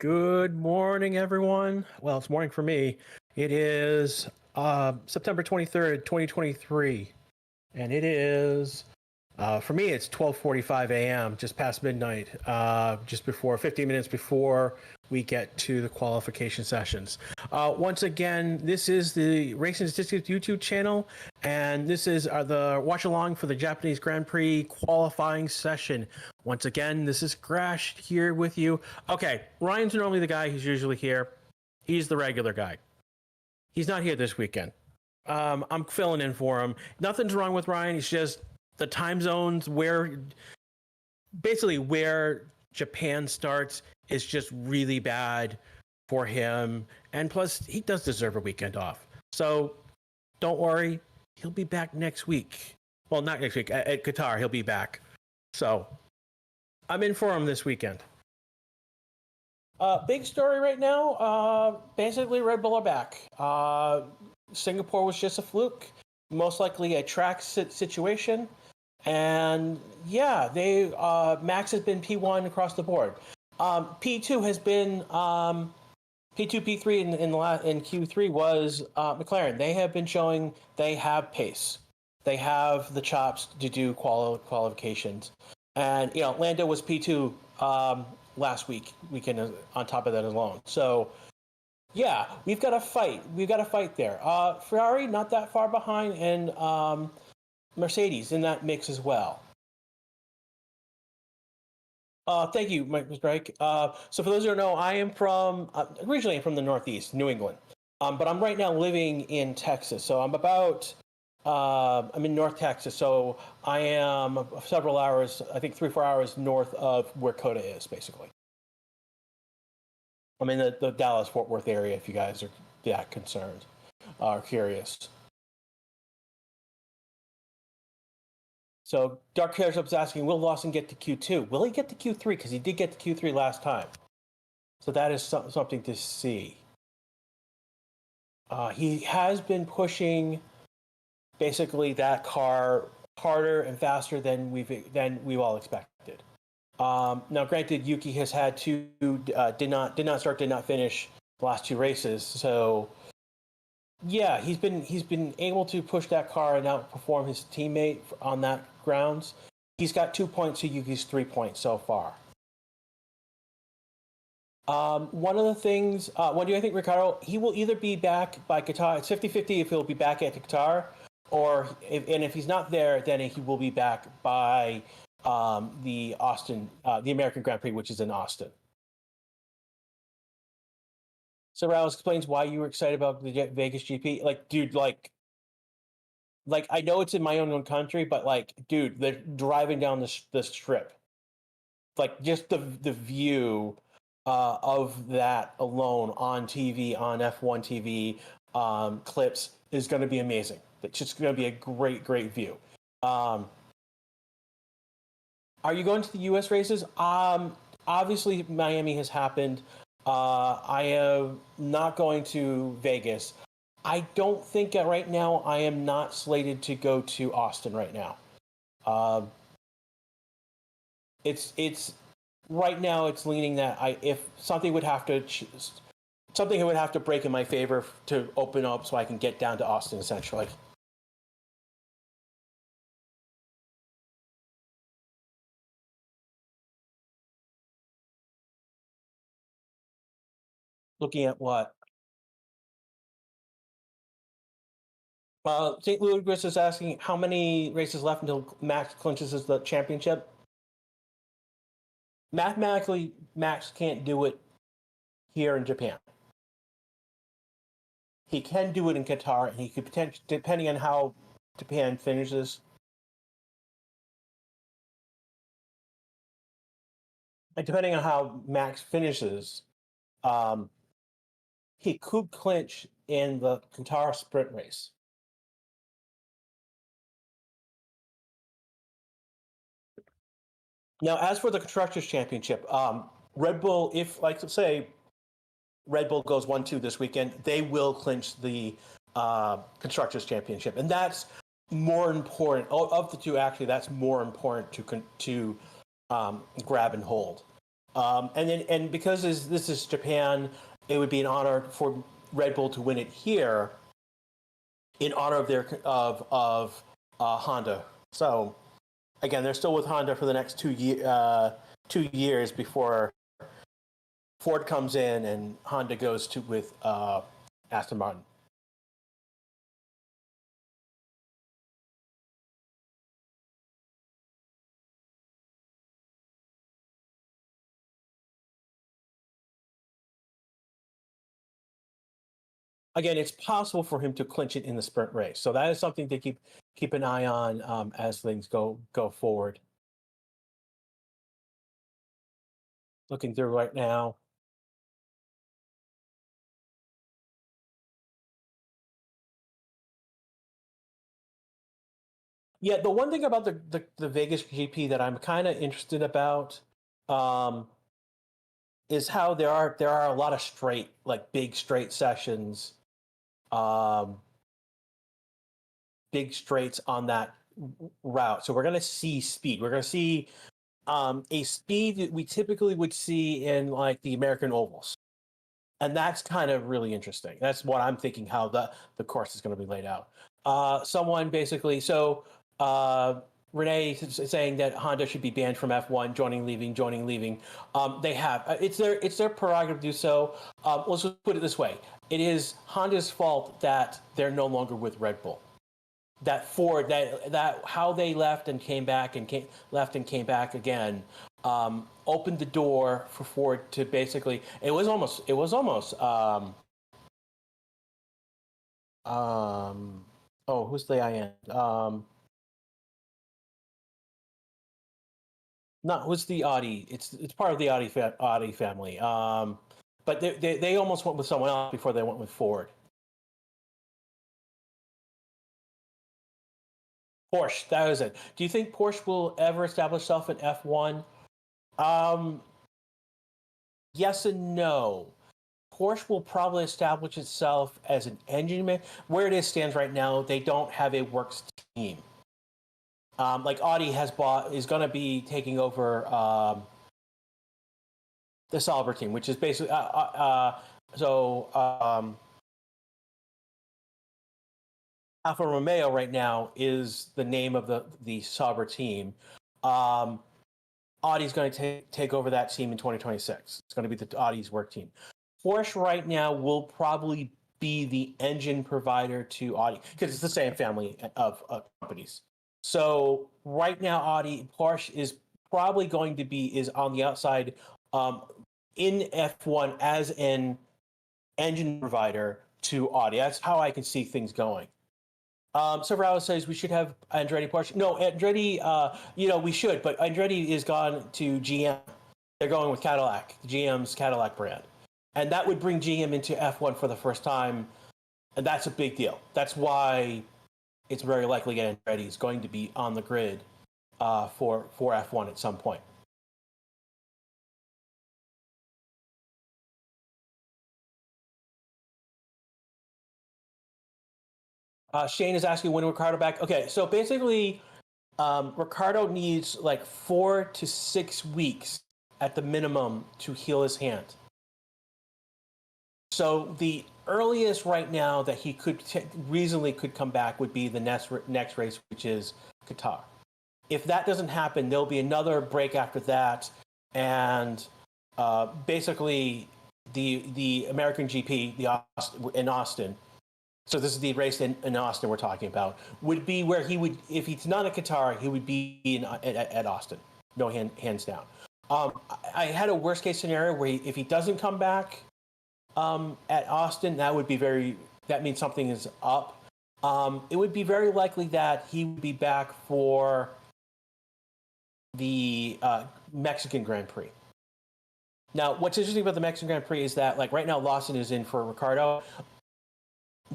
Good morning, everyone. Well, it's morning for me. It is September 23rd, 2023, and it is for me it's 12:45 a.m., just past midnight, just before 15 minutes before we get to the qualification sessions. Once again, this is the Racing Statistics YouTube channel, and this is the watch-along for the Japanese Grand Prix qualifying session. Once again, this is Crash here with you. Okay, Ryan's normally the guy who's usually here. He's the regular guy. He's not here this weekend. I'm filling in for him. Nothing's wrong with Ryan. It's just the time zones where Japan starts is just really bad for him. And plus, he does deserve a weekend off. So don't worry. He'll be back next week. Well, not next week. At Qatar, he'll be back. So I'm in for him this weekend. Big story right now. Basically, Red Bull are back. Singapore was just a fluke. Most likely a track situation. And yeah, Max has been P1 across the board. P2 has been P2, P3 in Q3 was McLaren. They have been showing they have pace. They have the chops to do qualifications. And Lando was P2 last weekend on top of that alone. So yeah, we've got a fight. We've got a fight there. Ferrari not that far behind, and Mercedes in that mix as well. Thank you, Mr. Drake. So for those who don't know, I am originally from the Northeast, New England. But I'm right now living in Texas. So I'm in North Texas. So I am several hours, I think 3-4 hours north of where Coda is, basically. I'm in the Dallas-Fort Worth area, if you guys are that concerned or curious. So Dark Hair's asking, will Lawson get to Q2? Will he get to Q3? Because he did get to Q3 last time. So that is something to see. He has been pushing basically that car harder and faster than we've all expected. Now, granted, Yuki has had did not start, did not finish the last two races. So yeah, he's been able to push that car and outperform his teammate on that grounds. He's got 2 points to Yuki's 3 points so far. One of the things, what do I think, Ricardo? He will either be back by Qatar. It's 50-50 if he'll be back at Qatar, if he's not there, then he will be back by the American Grand Prix, which is in Austin. So Rouse explains why you were excited about the Vegas GP. Like, dude, like I know it's in my own country, but like, dude, they're driving down the strip. Like, just the view of that alone on TV, on F1 TV clips is going to be amazing. It's just going to be a great view. Are you going to the U.S. races? Obviously, Miami has happened. I am not going to Vegas. I don't think right now I am not slated to go to Austin right now. It's right now it's leaning that if something would have to break in my favor to open up so I can get down to Austin essentially. Looking at what? St. Louis is asking how many races left until Max clinches the championship. Mathematically, Max can't do it here in Japan. He can do it in Qatar, and he could potentially, depending on how Japan finishes. And depending on how Max finishes, he could clinch in the Qatar sprint race. Now, as for the Constructors' Championship, Red Bull, if, like, let's say, Red Bull goes 1-2 this weekend, they will clinch the Constructors' Championship. And that's more important. Of the two, actually, that's more important to grab and hold. And because this is Japan, it would be an honor for Red Bull to win it here in honor of their of Honda. So again, they're still with Honda for the next 2 years before Ford comes in and Honda goes to with Aston Martin. Again, it's possible for him to clinch it in the sprint race, so that is something to keep an eye on as things go forward. Looking through right now. Yeah, the one thing about the Vegas GP that I'm kind of interested about um, is how there are a lot of straight, like big straight sessions, um, big straights on that route. So we're going to see speed. We're going to see a speed that we typically would see in like the American ovals, and that's kind of really interesting. That's what I'm thinking how the course is going to be laid out. Someone basically so. Renee is saying that Honda should be banned from F1, joining, leaving. They have it's their prerogative to do so. Let's just put it this way: it is Honda's fault that they're no longer with Red Bull. That Ford, that how they left and came back and left and came back again, opened the door for Ford to basically. Oh, who's the IN? Not who's the Audi? It's part of the Audi family. But they almost went with someone else before they went with Ford. Porsche, that was it. Do you think Porsche will ever establish itself in F1? Um, yes and no. Porsche will probably establish itself as an engine man. Where it stands right now, they don't have a works team. Like Audi is going to be taking over the Sauber team, which is basically so Alfa Romeo right now is the name of the Sauber team. Audi's going to take over that team in 2026. It's going to be the Audi's work team. Porsche right now will probably be the engine provider to Audi because it's the same family of companies. So right now, Porsche is probably going to be is on the outside in F1 as an engine provider to Audi. That's how I can see things going. Severallo says we should have Andretti Porsche. No, Andretti, we should, but Andretti is gone to GM. They're going with Cadillac, GM's Cadillac brand. And that would bring GM into F1 for the first time. And that's a big deal. That's why it's very likely that Andretti is going to be on the grid for F1 at some point. Shane is asking when Ricardo back. Okay, so basically, Ricardo needs like 4 to 6 weeks at the minimum to heal his hand. So the earliest right now that he could reasonably could come back would be the next race, which is Qatar. If that doesn't happen, there'll be another break after that, and basically the American GP in Austin. So this is the race in Austin we're talking about. Would be where he would, if he's not at Qatar, he would be at Austin. No hands down. I had a worst case scenario where if he doesn't come back at Austin, that means something is up. It would be very likely that he would be back for the Mexican Grand Prix. Now, what's interesting about the Mexican Grand Prix is that, like right now, Lawson is in for Ricardo.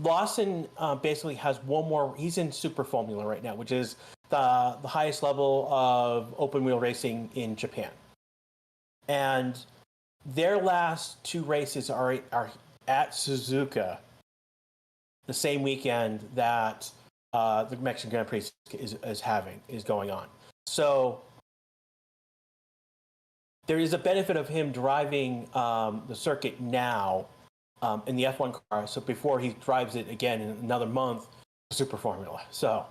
Lawson basically has one more. He's in Super Formula right now, which is the highest level of open wheel racing in Japan. And their last 2 races are at Suzuka, the same weekend that the Mexican Grand Prix is going on. So there is a benefit of him driving the circuit now in the F1 car. So before he drives it again in another month, Super Formula. So.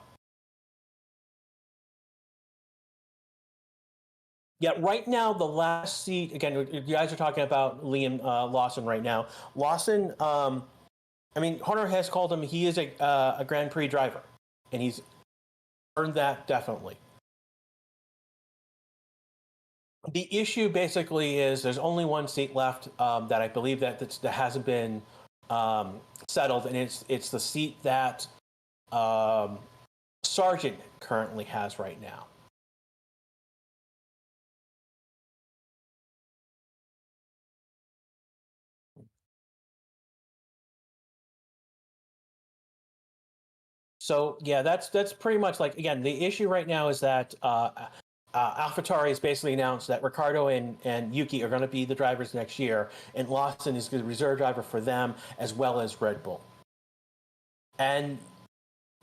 Yeah, right now the last seat again. You guys are talking about Liam Lawson right now. Lawson, I mean, Horner has called him. He is a Grand Prix driver, and he's earned that definitely. The issue basically is there's only one seat left that I believe that hasn't been settled, and it's the seat that Sargent currently has right now. So yeah, that's pretty much like again the issue right now is that AlphaTauri has basically announced that Ricardo and Yuki are going to be the drivers next year, and Lawson is the reserve driver for them as well as Red Bull, and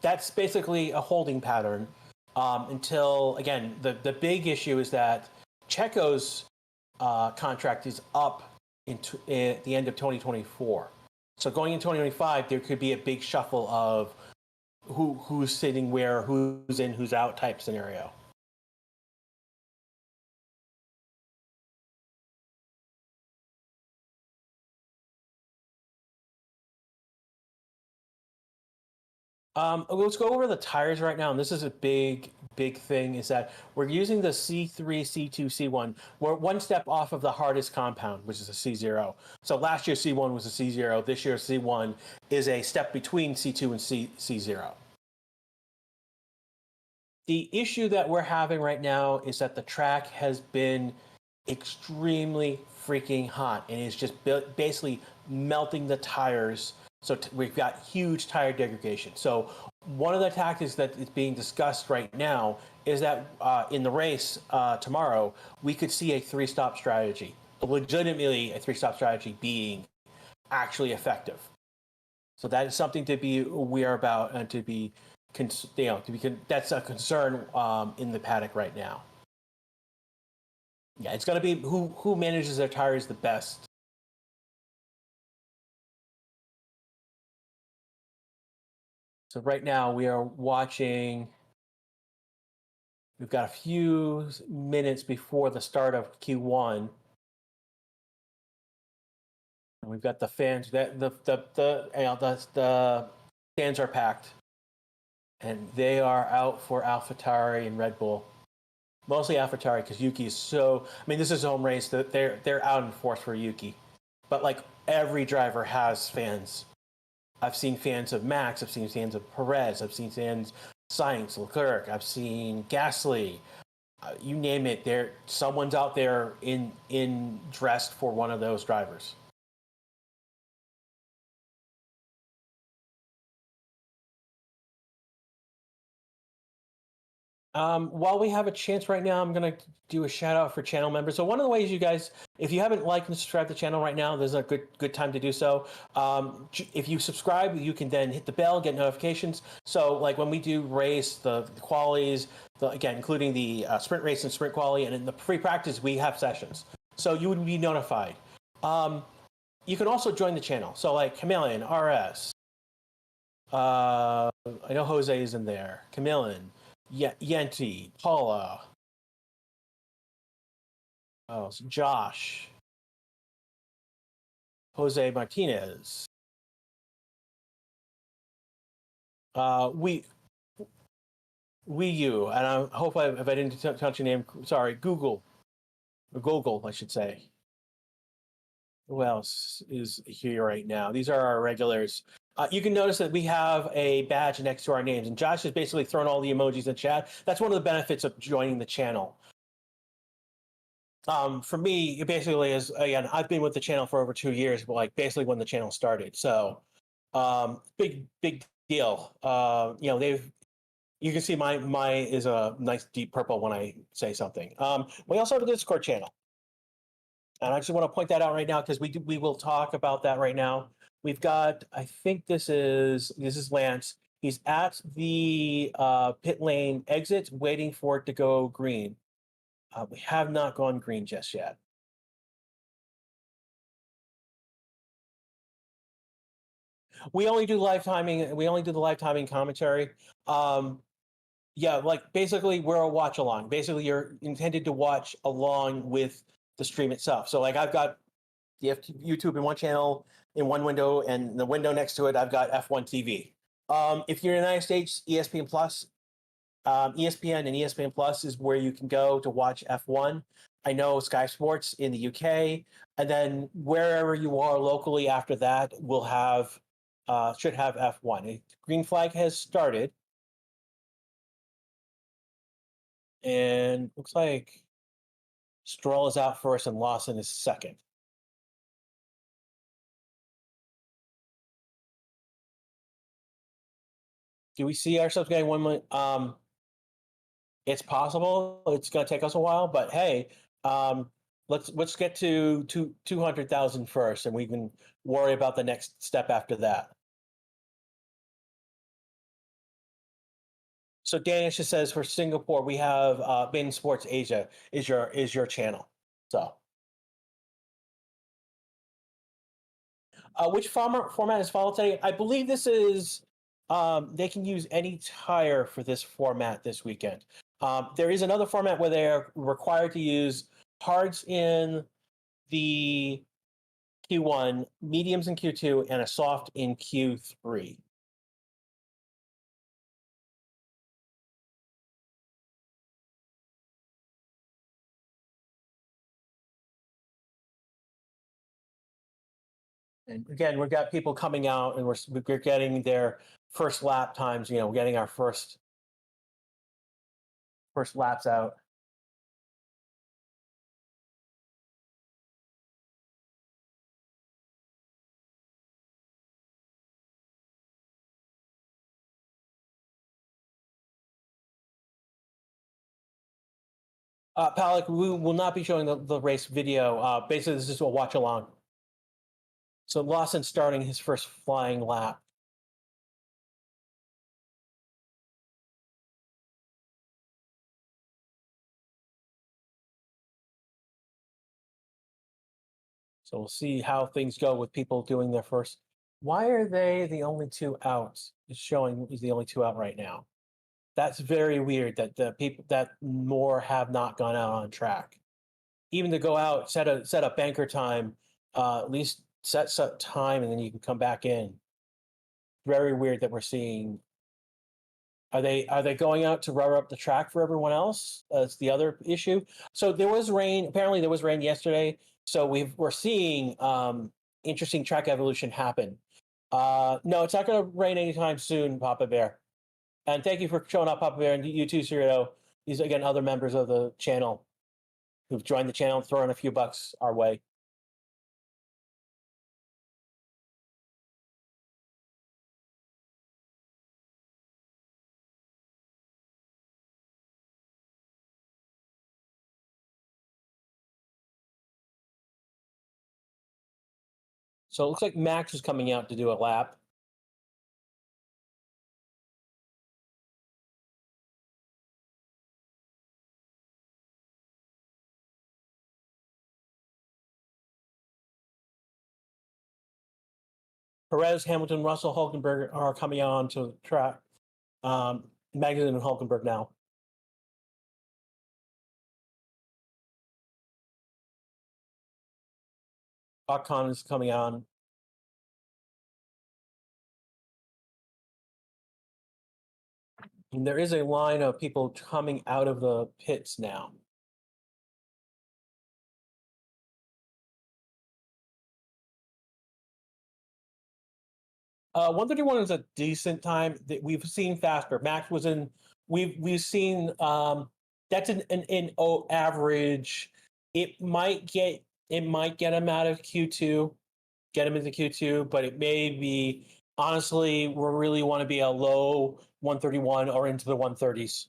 that's basically a holding pattern until again the big issue is that Checo's contract is up at the end of 2024. So going in 2025, there could be a big shuffle of who's sitting where, who's in, who's out type scenario. Let's go over the tires right now, and this is a big thing. Is that we're using the C3, C2, C1. We're one step off of the hardest compound, which is a C0. So last year C1 was a C0. This year C1 is a step between C2 and C0. The issue that we're having right now is that the track has been extremely freaking hot, and it's just basically melting the tires. So we've got huge tire degradation. So one of the tactics that is being discussed right now is that in the race tomorrow, we could see a three-stop strategy, legitimately a three-stop strategy being actually effective. So that is something to be aware about and to be, that's a concern in the paddock right now. Yeah, it's going to be who manages their tires the best. So right now we are watching. We've got a few minutes before the start of Q1. And we've got the fans. The stands are packed, and they are out for AlphaTauri and Red Bull. Mostly AlphaTauri because Yuki is so. I mean, this is a home race. That they're out in force for Yuki, but like every driver has fans. I've seen fans of Max. I've seen fans of Perez. I've seen fans Sainz, Leclerc. I've seen Gasly. You name it. Someone's out there in dressed for one of those drivers. While we have a chance right now, I'm going to do a shout out for channel members. So one of the ways you guys, if you haven't liked and subscribed to the channel right now, there's a good time to do so. If you subscribe, you can then hit the bell, get notifications. So like when we do race, the qualies, again, including the sprint race and sprint quali, and in the free practice, we have sessions. So you would be notified. You can also join the channel. So like Chameleon, RS. I know Jose is in there. Chameleon. Yenti, Paula, Josh, Jose Martinez. you, and I hope if I didn't touch your name, sorry. Google, I should say. Who else is here right now? These are our regulars. You can notice that we have a badge next to our names, and Josh has basically thrown all the emojis in chat. That's one of the benefits of joining the channel. For me, it basically is, again, I've been with the channel for over 2 years, but like basically when the channel started. So big deal. You can see my is a nice deep purple when I say something. We also have a Discord channel. And I just want to point that out right now because we will talk about that right now. We've got, I think this is Lance. He's at the pit lane exit, waiting for it to go green. We have not gone green just yet. We only do live timing. We only do the live timing commentary. Yeah, like basically we're a watch along. Basically, you're intended to watch along with the stream itself. So like I've got the YouTube in one channel in one window, and the window next to it, I've got F1 TV. If you're in the United States, ESPN Plus, ESPN and ESPN Plus is where you can go to watch F1. I know Sky Sports in the UK, and then wherever you are locally after that will have should have F1. Green flag has started, and looks like Stroll is out first and Lawson is second. Do we see ourselves getting 1 million? It's possible. It's going to take us a while, but hey, let's get to 200,000 first, and we can worry about the next step after that. So Danish just says for Singapore, we have Bein Sports Asia is your channel. So, which format is followed today? I believe this is they can use any tire for this format this weekend. There is another format where they're required to use hards in the Q1, mediums in Q2, and a soft in Q3. And again, we've got people coming out, and we're getting their first lap times. We're getting our first laps out. Palik, we will not be showing the race video. Basically, this is a watch along. So Lawson starting his first flying lap. So we'll see how things go with people doing their first. Why are they the only two out? It's showing is the only two out right now. That's very weird that the people that more have not gone out on track. Even to go out, set a banker time, at least set time, and then you can come back in. Very weird that we're seeing. Are they going out to rubber up the track for everyone else? That's the other issue. So there was rain. Apparently, there was rain yesterday. So we're seeing interesting track evolution happen. No, it's not going to rain anytime soon, Papa Bear. And thank you for showing up, Papa Bear, and you too, Cerrito. These again other members of the channel who've joined the channel, throwing a few bucks our way. So it looks like Max is coming out to do a lap. Perez, Hamilton, Russell, Hulkenberg are coming out onto the track. Magnussen and Hulkenberg now. Ocon is coming on. And there is a line of people coming out of the pits now. 131 is a decent time. That we've seen faster. Max was in. We've seen that's an average. It might get him out of Q2, get him into Q2, but it may be honestly we really want to be a low 131 or into the 130s.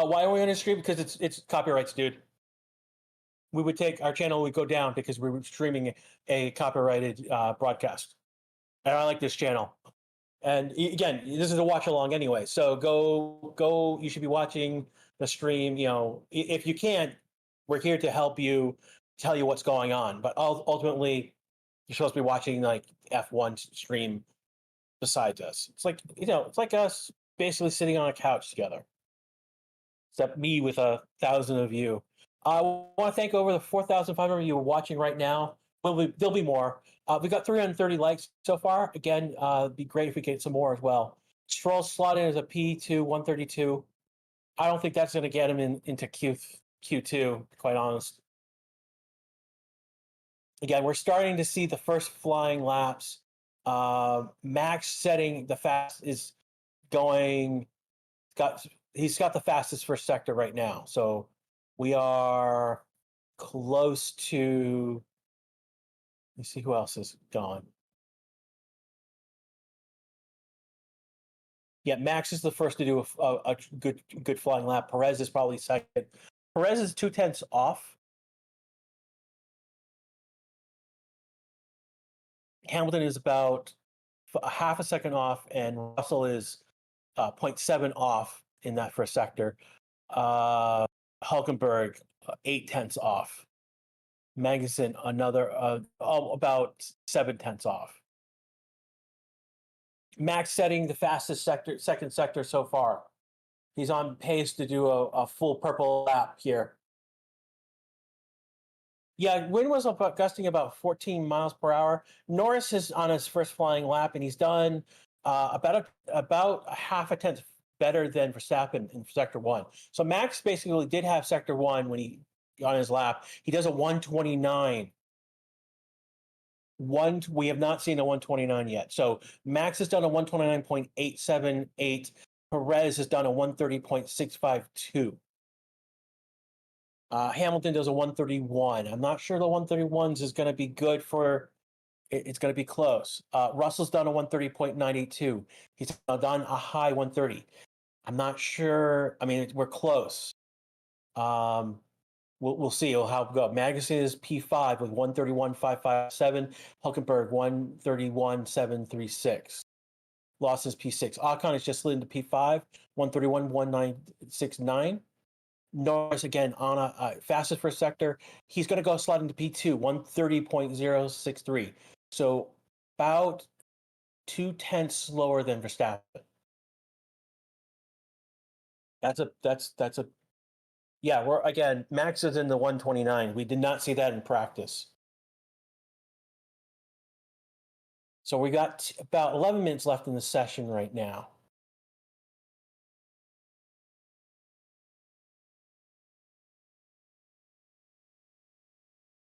Why are we on the stream? Because it's copyrights, dude. we would take our channel would go down because we were streaming a copyrighted broadcast. And I like this channel. And again, this is a watch along anyway. So go. You should be watching the stream. If you can't, we're here to help you, tell you what's going on. But ultimately, you're supposed to be watching like F1 stream besides us. It's like us basically sitting on a couch together, except me with 1,000 of you. I want to thank over the 4,500 of you watching right now. There'll be more. We got 330 likes so far. Again, it'd be great if we get some more as well. Stroll slot in as a P2 132. I don't think that's going to get him into Q2, to be quite honest. Again, we're starting to see the first flying laps. Max setting the fast is going. He's got the fastest first sector right now. So we are close to. Let me see who else is gone. Yeah, Max is the first to do a good flying lap. Perez is probably second. Perez is 0.2 off. Hamilton is about a half a second off, and Russell is 0.7 off in that first sector. Hulkenberg 0.8 off. Magnussen another about 0.7 off. Max setting the fastest second sector so far. He's on pace to do a full purple lap here. Yeah, wind was gusting about 14 miles per hour. Norris is on his first flying lap, and he's done about a half a tenth better than Verstappen in sector one. So Max basically did have sector one when he on his lap. He does a 129. We have not seen a 129 yet. So Max has done a 129.878. Perez has done a 130.652. Hamilton does a 131. I'm not sure the 131s is going to be good for. It's going to be close. Russell's done a 130.982. He's done a high 130. I'm not sure. I mean, we're close. We'll see how it goes. Magnussen is P5 with 131.557. Hulkenberg 131.736. Lawson's P6. Ocon is just slid into P5, 131.1969. Norris again on a fastest first sector. He's going to go slide into P2, 130.063. So about 0.2 slower than Verstappen. That's a yeah. We're again. Max is in the 129. We did not see that in practice. So we got about 11 minutes left in the session right now.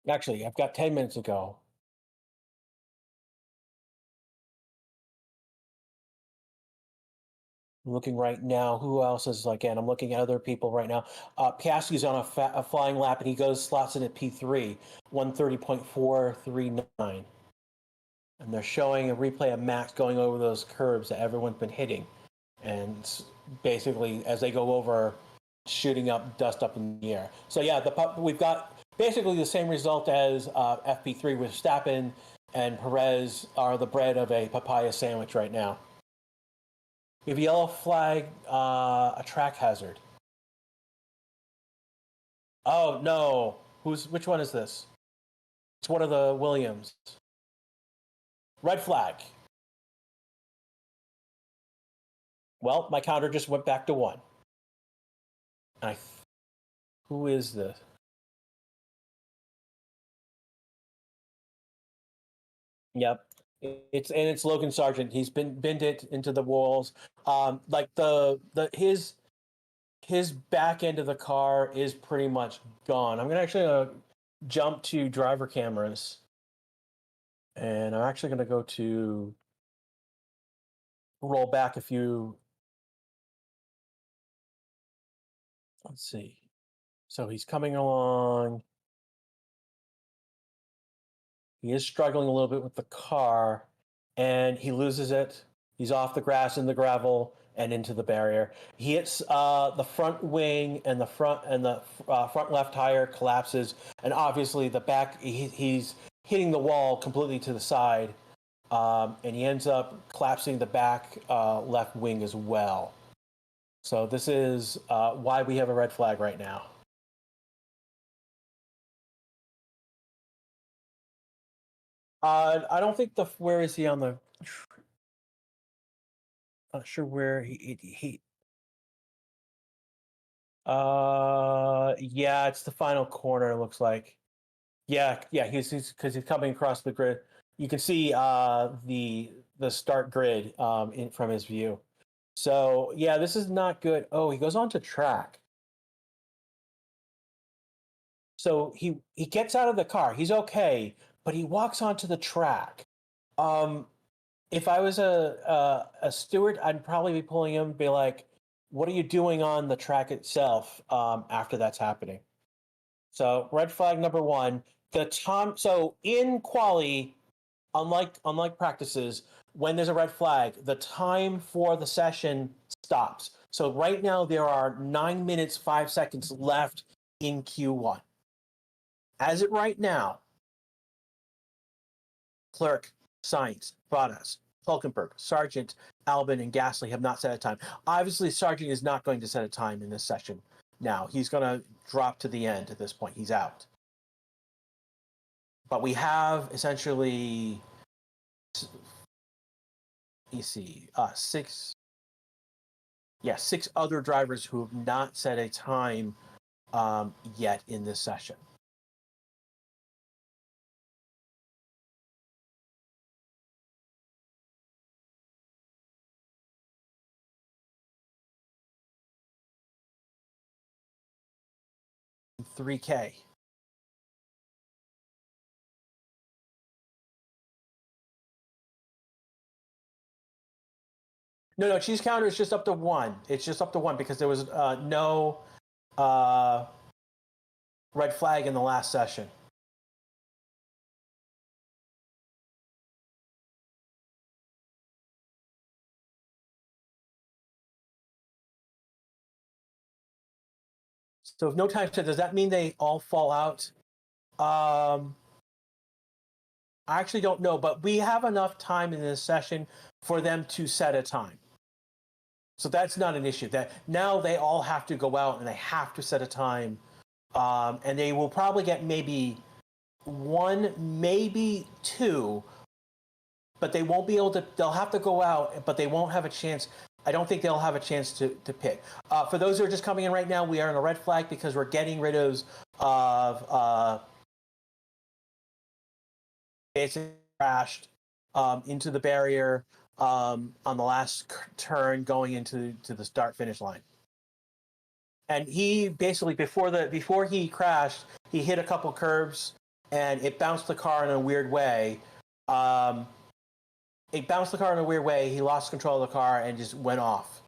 Actually, I've got 10 minutes to go. I'm looking right now. Who else is again? I'm looking at other people right now. Piastri's on a flying lap, and he slots in at P3, 130.439. And they're showing a replay of Max going over those curves that everyone's been hitting, and basically as they go over, shooting up dust up in the air. So yeah, we've got basically the same result as FP3 with Verstappen and Perez are the bread of a papaya sandwich right now. We have a yellow flag, a track hazard. Oh no, which one is this? It's one of the Williams. Red flag. Well, my counter just went back to 1. Who is this? Yep. It's Logan Sargent. He's been binned it into the walls. Like his back end of the car is pretty much gone. I'm gonna actually jump to driver cameras, and I'm actually gonna go to roll back a few. Let's see. So he's coming along. He is struggling a little bit with the car, and he loses it. He's off the grass in the gravel, and into the barrier. He hits the front wing, and the front left tire collapses, and obviously the back he's hitting the wall completely to the side, and he ends up collapsing the back left wing as well. So this is why we have a red flag right now. I don't think where is he on the? Not sure where he. Yeah, it's the final corner. It looks like. Yeah, he's because he's coming across the grid. You can see the start grid from his view. So yeah, this is not good. Oh, he goes onto track. So he gets out of the car. He's okay, but he walks onto the track. If I was a steward, I'd probably be pulling him, and be like, "What are you doing on the track itself?" After that's happening. So red flag number one. So in quali, unlike practices, when there's a red flag, the time for the session stops. So right now there are 9 minutes 5 seconds left in Q1. As it right now, Clerk, Sainz, Bottas, Hulkenberg, Sargent, Albon, and Gasly have not set a time. Obviously, Sargent is not going to set a time in this session now. He's going to drop to the end at this point. He's out. But we have essentially, you see, six other drivers who have not set a time yet in this session. $3K. No, cheese counter is just up to 1. It's just up to 1 because there was no red flag in the last session. So if no time set, does that mean they all fall out? I actually don't know, but we have enough time in this session for them to set a time. So that's not an issue. That now they all have to go out and they have to set a time, and they will probably get maybe 1, maybe 2, but they won't be able to. They'll have to go out, but they won't have a chance. I don't think they'll have a chance to pick. For those who are just coming in right now, we are in a red flag because we're getting rid of basically crashed into the barrier on the last turn going into the start finish line. And he basically before he crashed, he hit a couple curbs and it bounced the car in a weird way. It bounced the car in a weird way. He lost control of the car and just went off.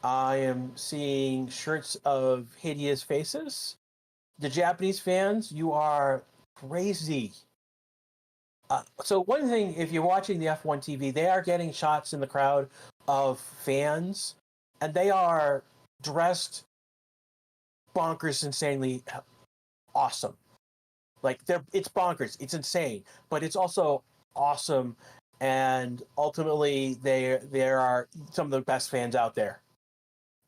I am seeing shirts of hideous faces. The Japanese fans, you are crazy. So one thing, if you're watching the F1 TV, they are getting shots in the crowd of fans, and they are dressed bonkers, insanely awesome. Like it's bonkers, it's insane, but it's also awesome. And ultimately, there are some of the best fans out there.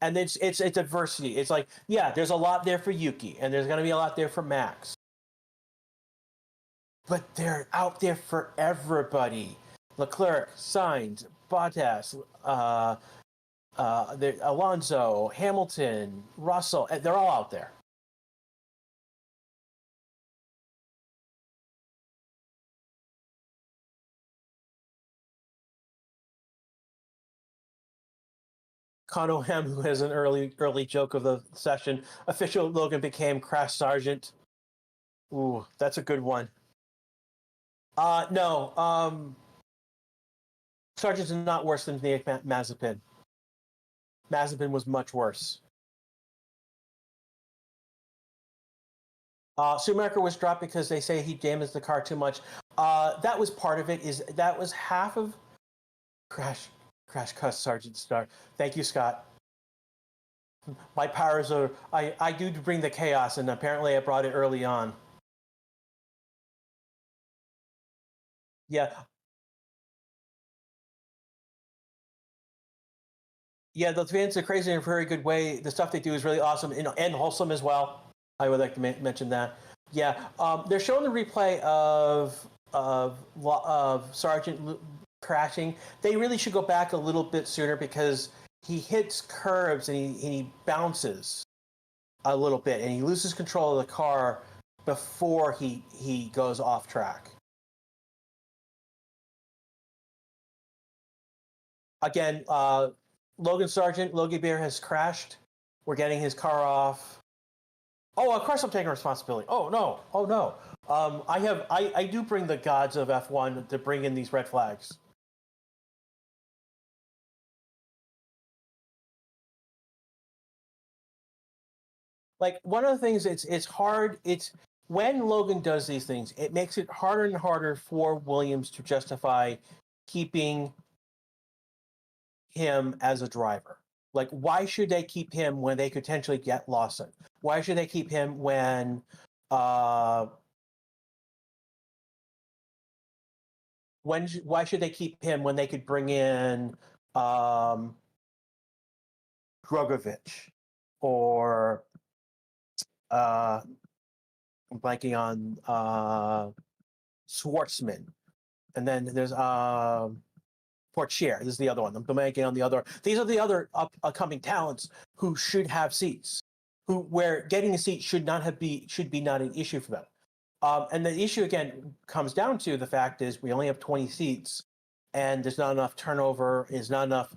And it's adversity. It's like, yeah, there's a lot there for Yuki, and there's going to be a lot there for Max. But they're out there for everybody. Leclerc, Sainz, Bottas, Alonso, Hamilton, Russell, they're all out there. Conor Ham, who has an early joke of the session, official Logan became Crash Sergeant. Ooh, that's a good one. No. Sergeant is not worse than Nick Mazepin. Mazepin was much worse. Schumacher was dropped because they say he damaged the car too much. That was part of it. That was half of Crash. Crash Cust Sergeant Star. Thank you, Scott. My powers are... I do bring the chaos, and apparently I brought it early on. Yeah. Yeah, those fans are crazy in a very good way. The stuff they do is really awesome and wholesome as well. I would like to mention that. Yeah, they're showing the replay of Sergeant crashing. They really should go back a little bit sooner because he hits curbs and he bounces a little bit and he loses control of the car before he goes off track. Again, Logan Bear has crashed. We're getting his car off. Oh, of course I'm taking responsibility. Oh no. I do bring the gods of F1 to bring in these red flags. Like one of the things, it's hard. It's when Logan does these things, it makes it harder and harder for Williams to justify keeping him as a driver. Like, why should they keep him when they could potentially get Lawson? Why should they keep him when why should they keep him when they could bring in Drogovic or I'm blanking on Schwartzman, and then there's Portier. This is the other one. I'm blanking on the other. These are the other upcoming talents who should have seats. Where getting a seat should be not an issue for them. And the issue again comes down to the fact is we only have 20 seats, and there's not enough turnover. There's not enough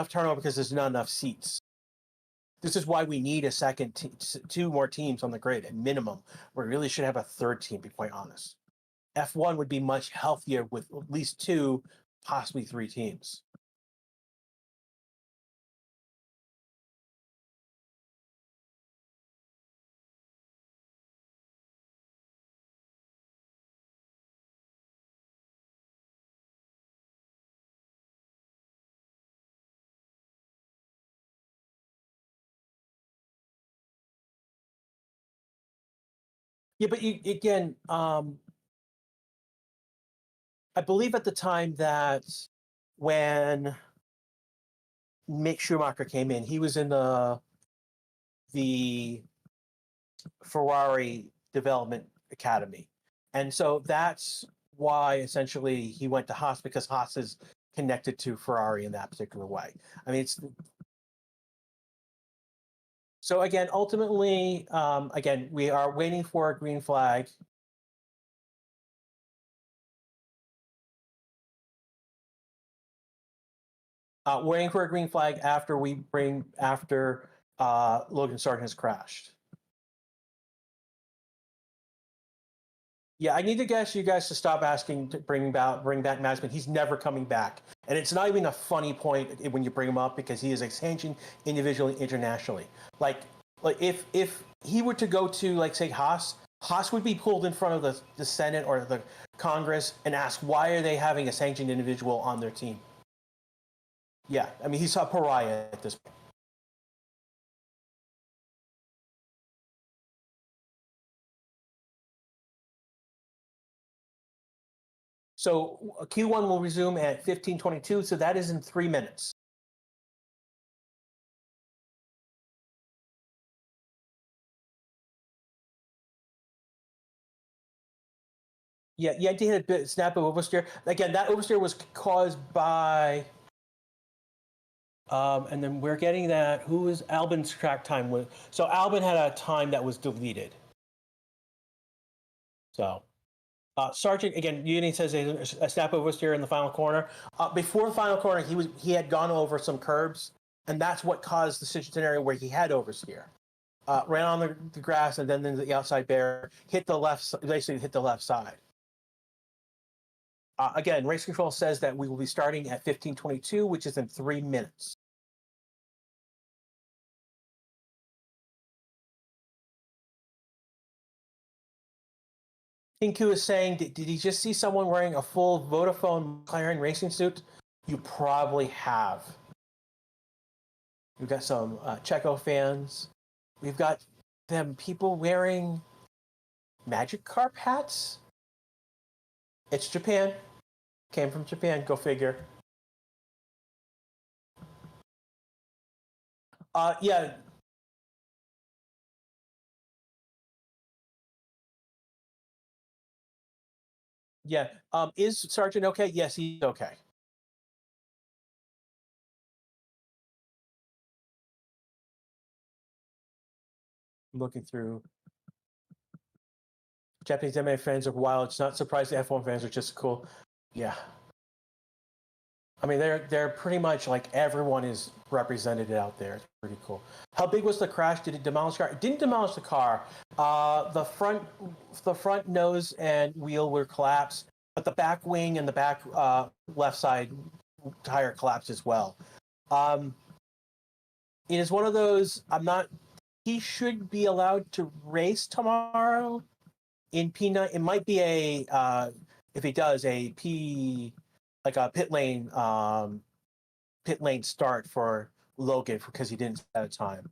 turnover because there's not enough seats. This is why we need a two more teams on the grid at minimum. We really should have a third team, to be quite honest. F1 would be much healthier with at least two, possibly three teams. Yeah, but again, I believe at the time that when Mick Schumacher came in, he was in the Ferrari Development Academy, and so that's why essentially he went to Haas because Haas is connected to Ferrari in that particular way. I mean, it's so again, ultimately, again, we are waiting for a green flag. Waiting for a green flag after Logan Sargent has crashed. Yeah, I need to guess you guys to stop asking to bring back Mazepin. He's never coming back, and it's not even a funny point when you bring him up because he is a sanctioned individually internationally. Like if he were to go to like say Haas would be pulled in front of the Senate or the Congress and ask why are they having a sanctioned individual on their team. Yeah, I mean he's a pariah at this point. So Q1 will resume at 15:22, so that is in 3 minutes. Yeah, you had to hit a snap of oversteer. Again, that oversteer was caused by and then we're getting that. Who was Albon's track time? So Albon had a time that was deleted. So Sargent again, Uni says a snap oversteer in the final corner. Before the final corner, he had gone over some curbs, and that's what caused the scenario where he had oversteer. Ran on the grass and then the outside barrier, basically hit the left side. Again, race control says that we will be starting at 15:22, which is in 3 minutes. Tinku is saying, did he just see someone wearing a full Vodafone McLaren racing suit? you probably have. We've got some Checo fans. We've got them people wearing Magic Carp hats. It's Japan. Came from Japan. Go figure. Yeah. Yeah. Is Sergeant okay? Yes, he's okay. I'm looking through. Japanese MMA fans are wild. It's not surprising F1 fans are just cool. Yeah. I mean, they're pretty much like everyone is represented out there. It's pretty cool. How big was the crash? Did it demolish the car? It didn't demolish the car. The front nose and wheel were collapsed, but the back wing and the back left side tire collapsed as well. It is one of those. I'm not. He should be allowed to race tomorrow in P9. It might be a if he does a P like a pit lane start for Logan because he didn't set a time.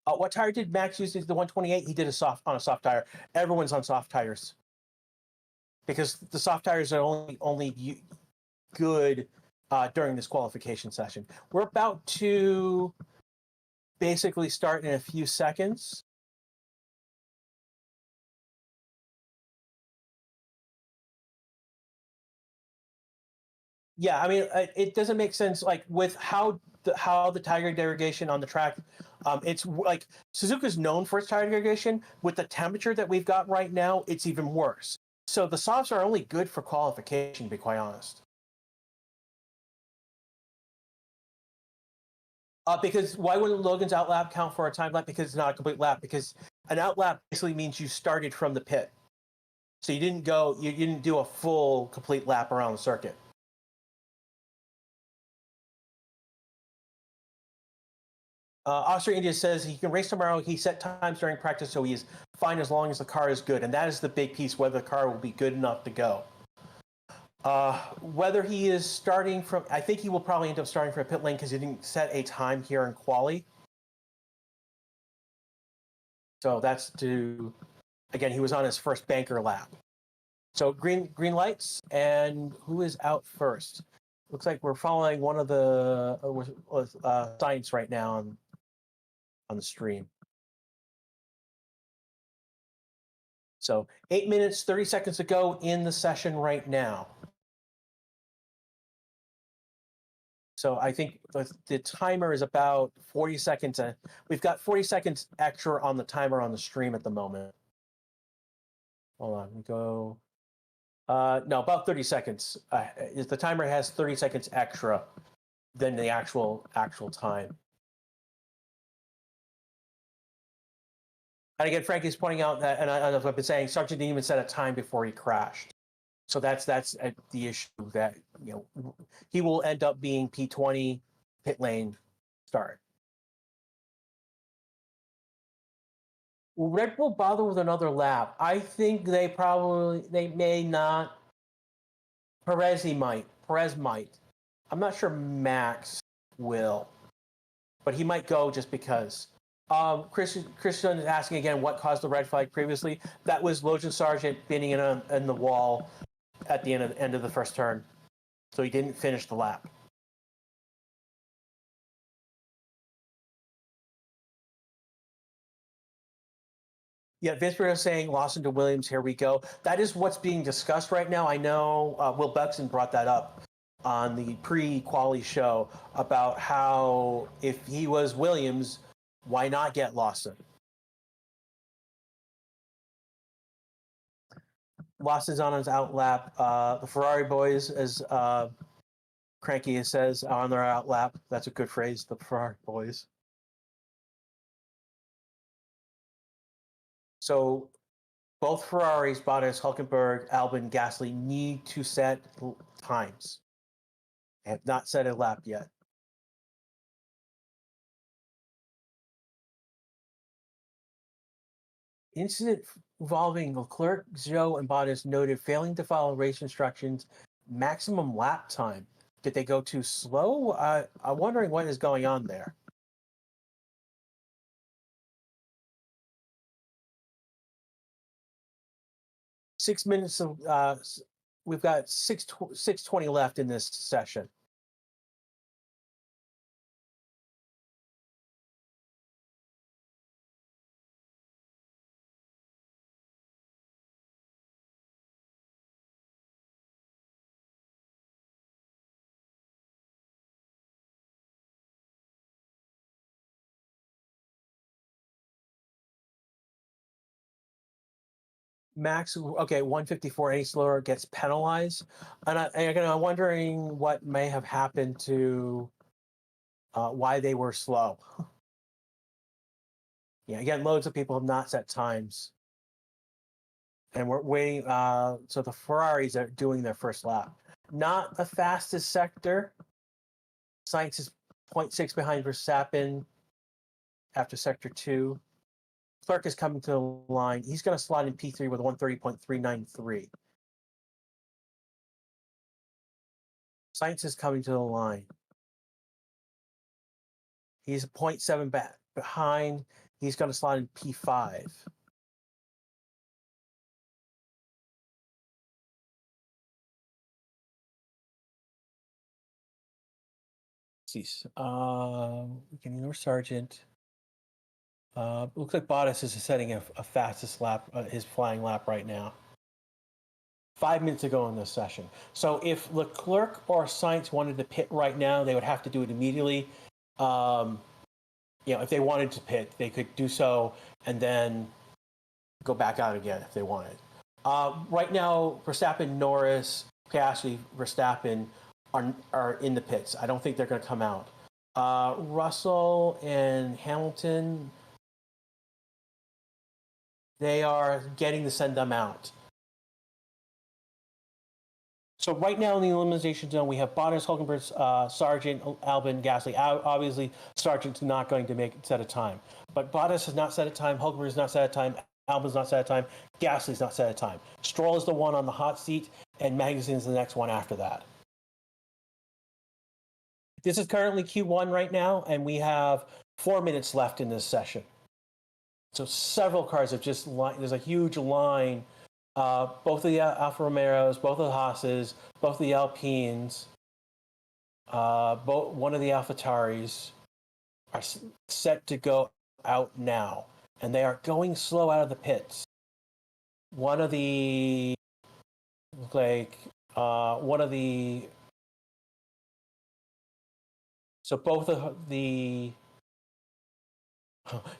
What tire did Max use? The 128. He did on a soft tire. Everyone's on soft tires because the soft tires are only good during this qualification session. We're about to basically start in a few seconds. Yeah, I mean, it doesn't make sense. Like with how the tire degradation on the track, it's like Suzuka's known for its tire degradation. With the temperature that we've got right now, it's even worse. So the softs are only good for qualification, to be quite honest. Because why wouldn't Logan's outlap count for a time lap? Because it's not a complete lap. Because an outlap basically means you started from the pit, so you didn't do a full complete lap around the circuit. Austria India says he can race tomorrow. He set times during practice, so he is fine as long as the car is good. And that is the big piece, whether the car will be good enough to go. Whether he is starting from, I think he will probably end up starting from pit lane because he didn't set a time here in Quali. So that's again, he was on his first banker lap. So green lights, and who is out first? Looks like we're following one of the signs right now on the stream. So 8 minutes, 30 seconds to go in the session right now. So I think the timer is about 40 seconds. We've got 40 seconds extra on the timer on the stream at the moment. Hold on, we go. No, about 30 seconds. The timer has 30 seconds extra than the actual time. And again, Frankie's pointing out that, and I've been saying, Sargent didn't even set a time before he crashed. So that's the issue that he will end up being P20 pit lane start. Will Red Bull bother with another lap? I think they may not. Perez might. I'm not sure Max will, but he might go just because. Christian is asking again what caused the red flag previously. That was Logan Sargent binning in the wall at the end of the first turn, so he didn't finish the lap. Yeah, Visper is saying Lawson to Williams. Here we go. That is what's being discussed right now. I know Will Buxton brought that up on the pre-quali show about how if he was Williams, why not get Lawson? Lawson's on his outlap. The Ferrari boys, as Cranky says, are on their outlap. That's a good phrase, the Ferrari boys. So both Ferraris, Bottas, Hulkenberg, Albon, Gasly, need to set times. They have not set a lap yet. Incident involving Leclerc, Zhou, and Bottas noted failing to follow race instructions maximum lap time. Did they go too slow? I'm wondering what is going on there. .6 minutes of we've got 6:20 left in this session. Max, okay, 154 any slower gets penalized, and I'm wondering what may have happened to why they were slow. Yeah, again, loads of people have not set times, and we're waiting. So the Ferraris are doing their first lap. Not the fastest sector. Sainz is 0.6 behind Verstappen after sector 2. Clerk is coming to the line. He's going to slot in P3 with 130.393. Sainz is coming to the line. He's 0.7 back behind. He's going to slot in P5. We can ignore Sargent. Looks like Bottas is setting a fastest lap, his flying lap right now. 5 minutes ago in this session. So if Leclerc or Sainz wanted to pit right now, they would have to do it immediately. If they wanted to pit, they could do so and then go back out again if they wanted. Right now, Verstappen, Norris, Piastri, Verstappen are in the pits. I don't think they're going to come out. Russell and Hamilton, they are getting to send them out. So right now in the elimination zone, we have Bottas, Hulkenberg, Sargent, Albon, Gasly. Obviously, Sargent's not going to set a time. But Bottas has not set a time. Hulkenberg has not set a time. Albon's not set a time. Gasly's not set a time. Stroll is the one on the hot seat, and Magnussen is the next one after that. This is currently Q1 right now, and we have 4 minutes left in this session. So several cars have just there's a huge line. Both of the Alfa Romeos, both of the Haas's, both of the Alpines, one of the AlphaTauris are set to go out now, and they are going slow out of the pits. One of the so both of the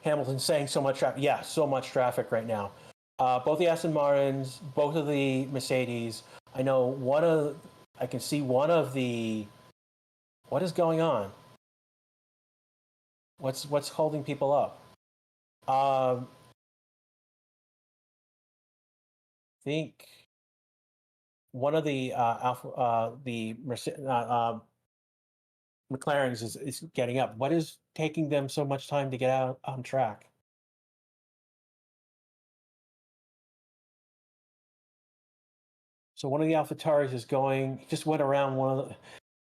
Hamilton's saying so much traffic. Yeah, so much traffic right now. Both the Aston Martins, both of the Mercedes. I can see one of the. What is going on? What's holding people up? I think one of the McLarens is getting up. What is taking them so much time to get out on track? So one of the AlphaTauris is just went around one of the.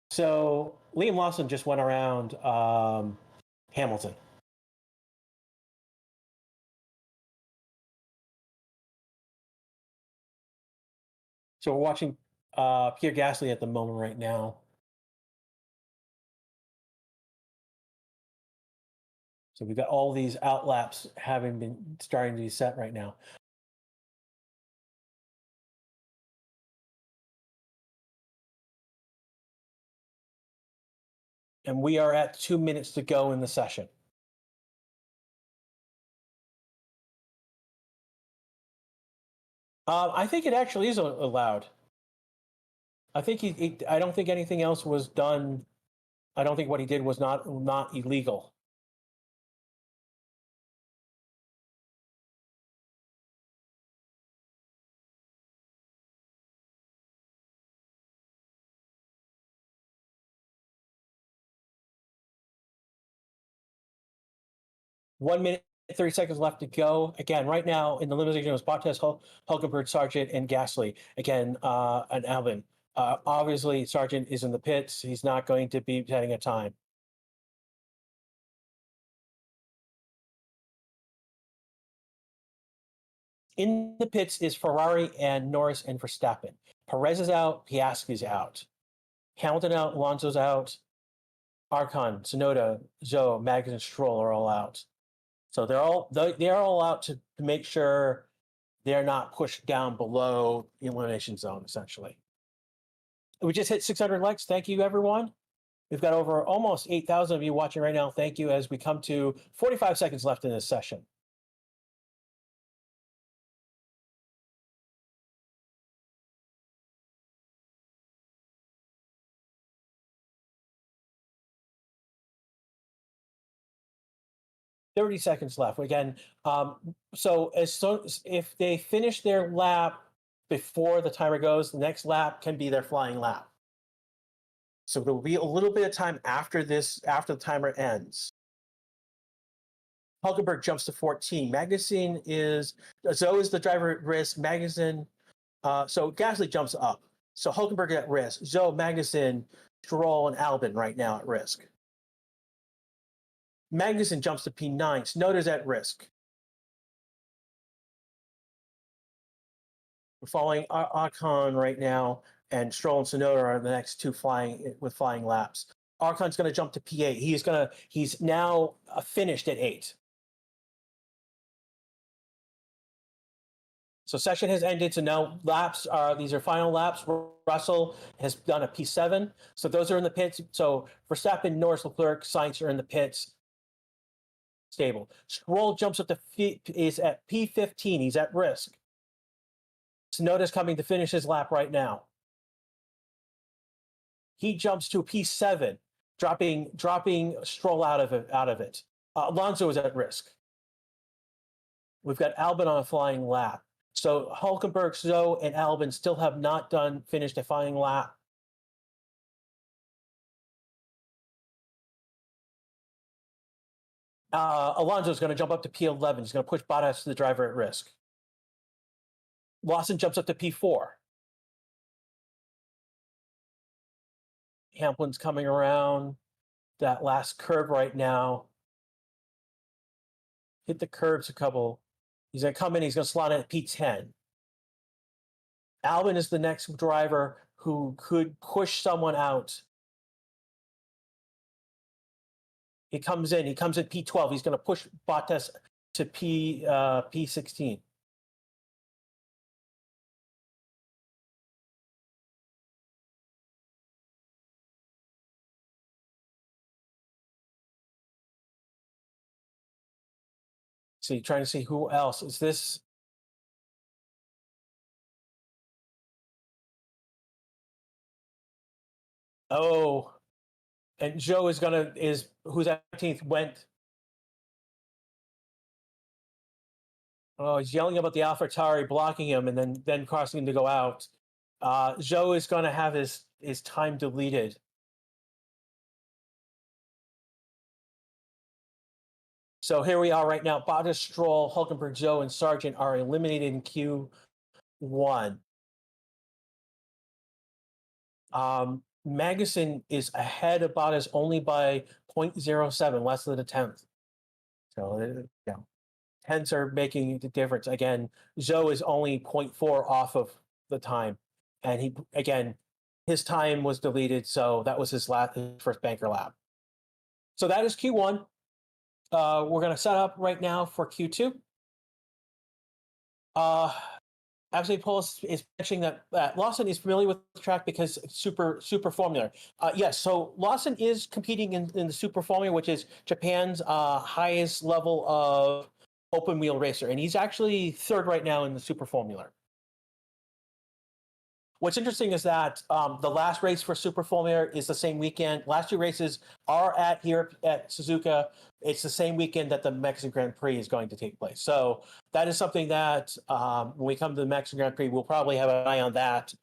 So Liam Lawson just went around Hamilton. So we're watching Pierre Gasly at the moment right now. So we've got all these outlaps having been starting to be set right now. And we are at 2 minutes to go in the session. I think it actually is allowed. I think I don't think anything else was done. I don't think what he did was not illegal. One minute, 30 seconds left to go. Again, right now in the elimination, it was Bottas, Hulkenberg, Sargent, and Gasly. Again, and Albon. Obviously, Sargent is in the pits. He's not going to be setting a time. In the pits is Ferrari and Norris and Verstappen. Perez is out. Piastri's out. Hamilton out. Alonso's out. Arcon, Tsunoda, Zhou, Magnussen, Stroll are all out. So they're all out to make sure they're not pushed down below the elimination zone, essentially. We just hit 600 likes. Thank you, everyone. We've got over almost 8,000 of you watching right now. Thank you as we come to 45 seconds left in this session. Thirty seconds left. Again, if they finish their lap before the timer goes, the next lap can be their flying lap. So there will be a little bit of time after the timer ends. Hulkenberg jumps to 14. Magnussen is the driver at risk. Magnussen, so Gasly jumps up. So Hulkenberg at risk. Zhou, Magnussen, Stroll, and Albon right now at risk. Magnussen jumps to P9. Tsunoda's at risk. We're following Ocon right now, and Stroll and Tsunoda are the next two flying laps. Arcon's going to jump to P8. He's now finished at 8. So session has ended. So now these are final laps. Russell has done a P7. So those are in the pits. So Verstappen, Norris, Leclerc, Sainz are in the pits. Stable. Stroll jumps up is at P15. He's at risk. Tsunoda's coming to finish his lap right now. He jumps to P7, dropping Stroll out of it. Alonso is at risk. We've got Albon on a flying lap. So Hulkenberg, Zhou, and Albon still have not finished a flying lap. Alonso is going to jump up to P11. He's going to push Bottas, the driver, at risk. Lawson jumps up to P4. Hamilton's coming around that last curve right now. Hit the curbs a couple. He's going to come in. He's going to slot in at P10. Albon is the next driver who could push someone out. He comes in P12. He's going to push Bottas to P16. See, trying to see who else is this. Oh, and Joe who's at 18th went. Oh, he's yelling about the AlphaTauri blocking him and then crossing him to go out. Joe is going to have his time deleted. So here we are right now. Bottas, Stroll, Hulkenberg, Zhou, and Sargent are eliminated in Q1. Magnussen is ahead of Bottas only by 0.07, less than a tenth. So, tenths are making the difference. Again, Zhou is only 0.4 off of the time. And his time was deleted, so that was his first banker lap. So that is Q1. We're going to set up right now for Q2. Absolutely, Paul is mentioning that Lawson is familiar with the track because super formula. Yes, so Lawson is competing in the super formula, which is Japan's highest level of open wheel racer, and he's actually third right now in the super formula. What's interesting is that the last race for Super Formula is the same weekend. Last two races are here at Suzuka. It's the same weekend that the Mexican Grand Prix is going to take place. So that is something that when we come to the Mexican Grand Prix, we'll probably have an eye on that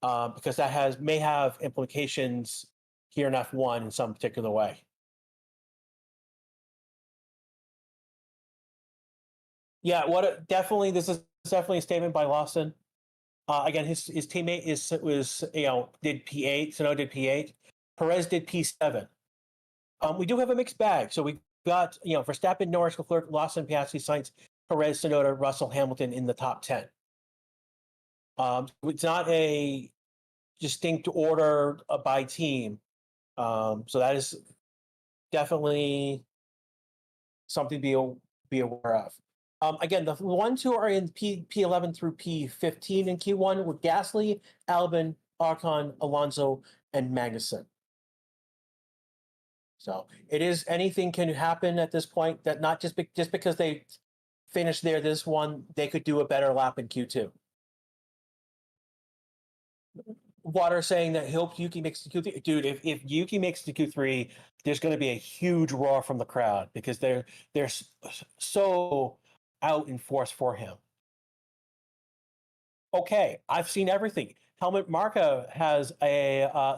because that may have implications here in F1 in some particular way. Yeah, this is definitely a statement by Lawson. Again, his teammate was did P8. Sonoda did P8. Perez did P7. We do have a mixed bag. So we got Verstappen, Norris, Leclerc, Lawson, Piastri, Sainz, Perez, Sonoda, Russell, Hamilton in the top 10. It's not a distinct order by team. So that is definitely something to be aware of. Again, the ones who are in P11 through P15 in Q1 were Gasly, Albon, Ocon, Alonso, and Magnussen. So it is anything can happen at this point. That not just because they finished there this one, they could do a better lap in Q2. Water saying that hope Yuki makes the Q3. Dude, if Yuki makes the Q3, there's going to be a huge roar from the crowd because they're so out in force for him. Okay, I've seen everything. Helmut Marko has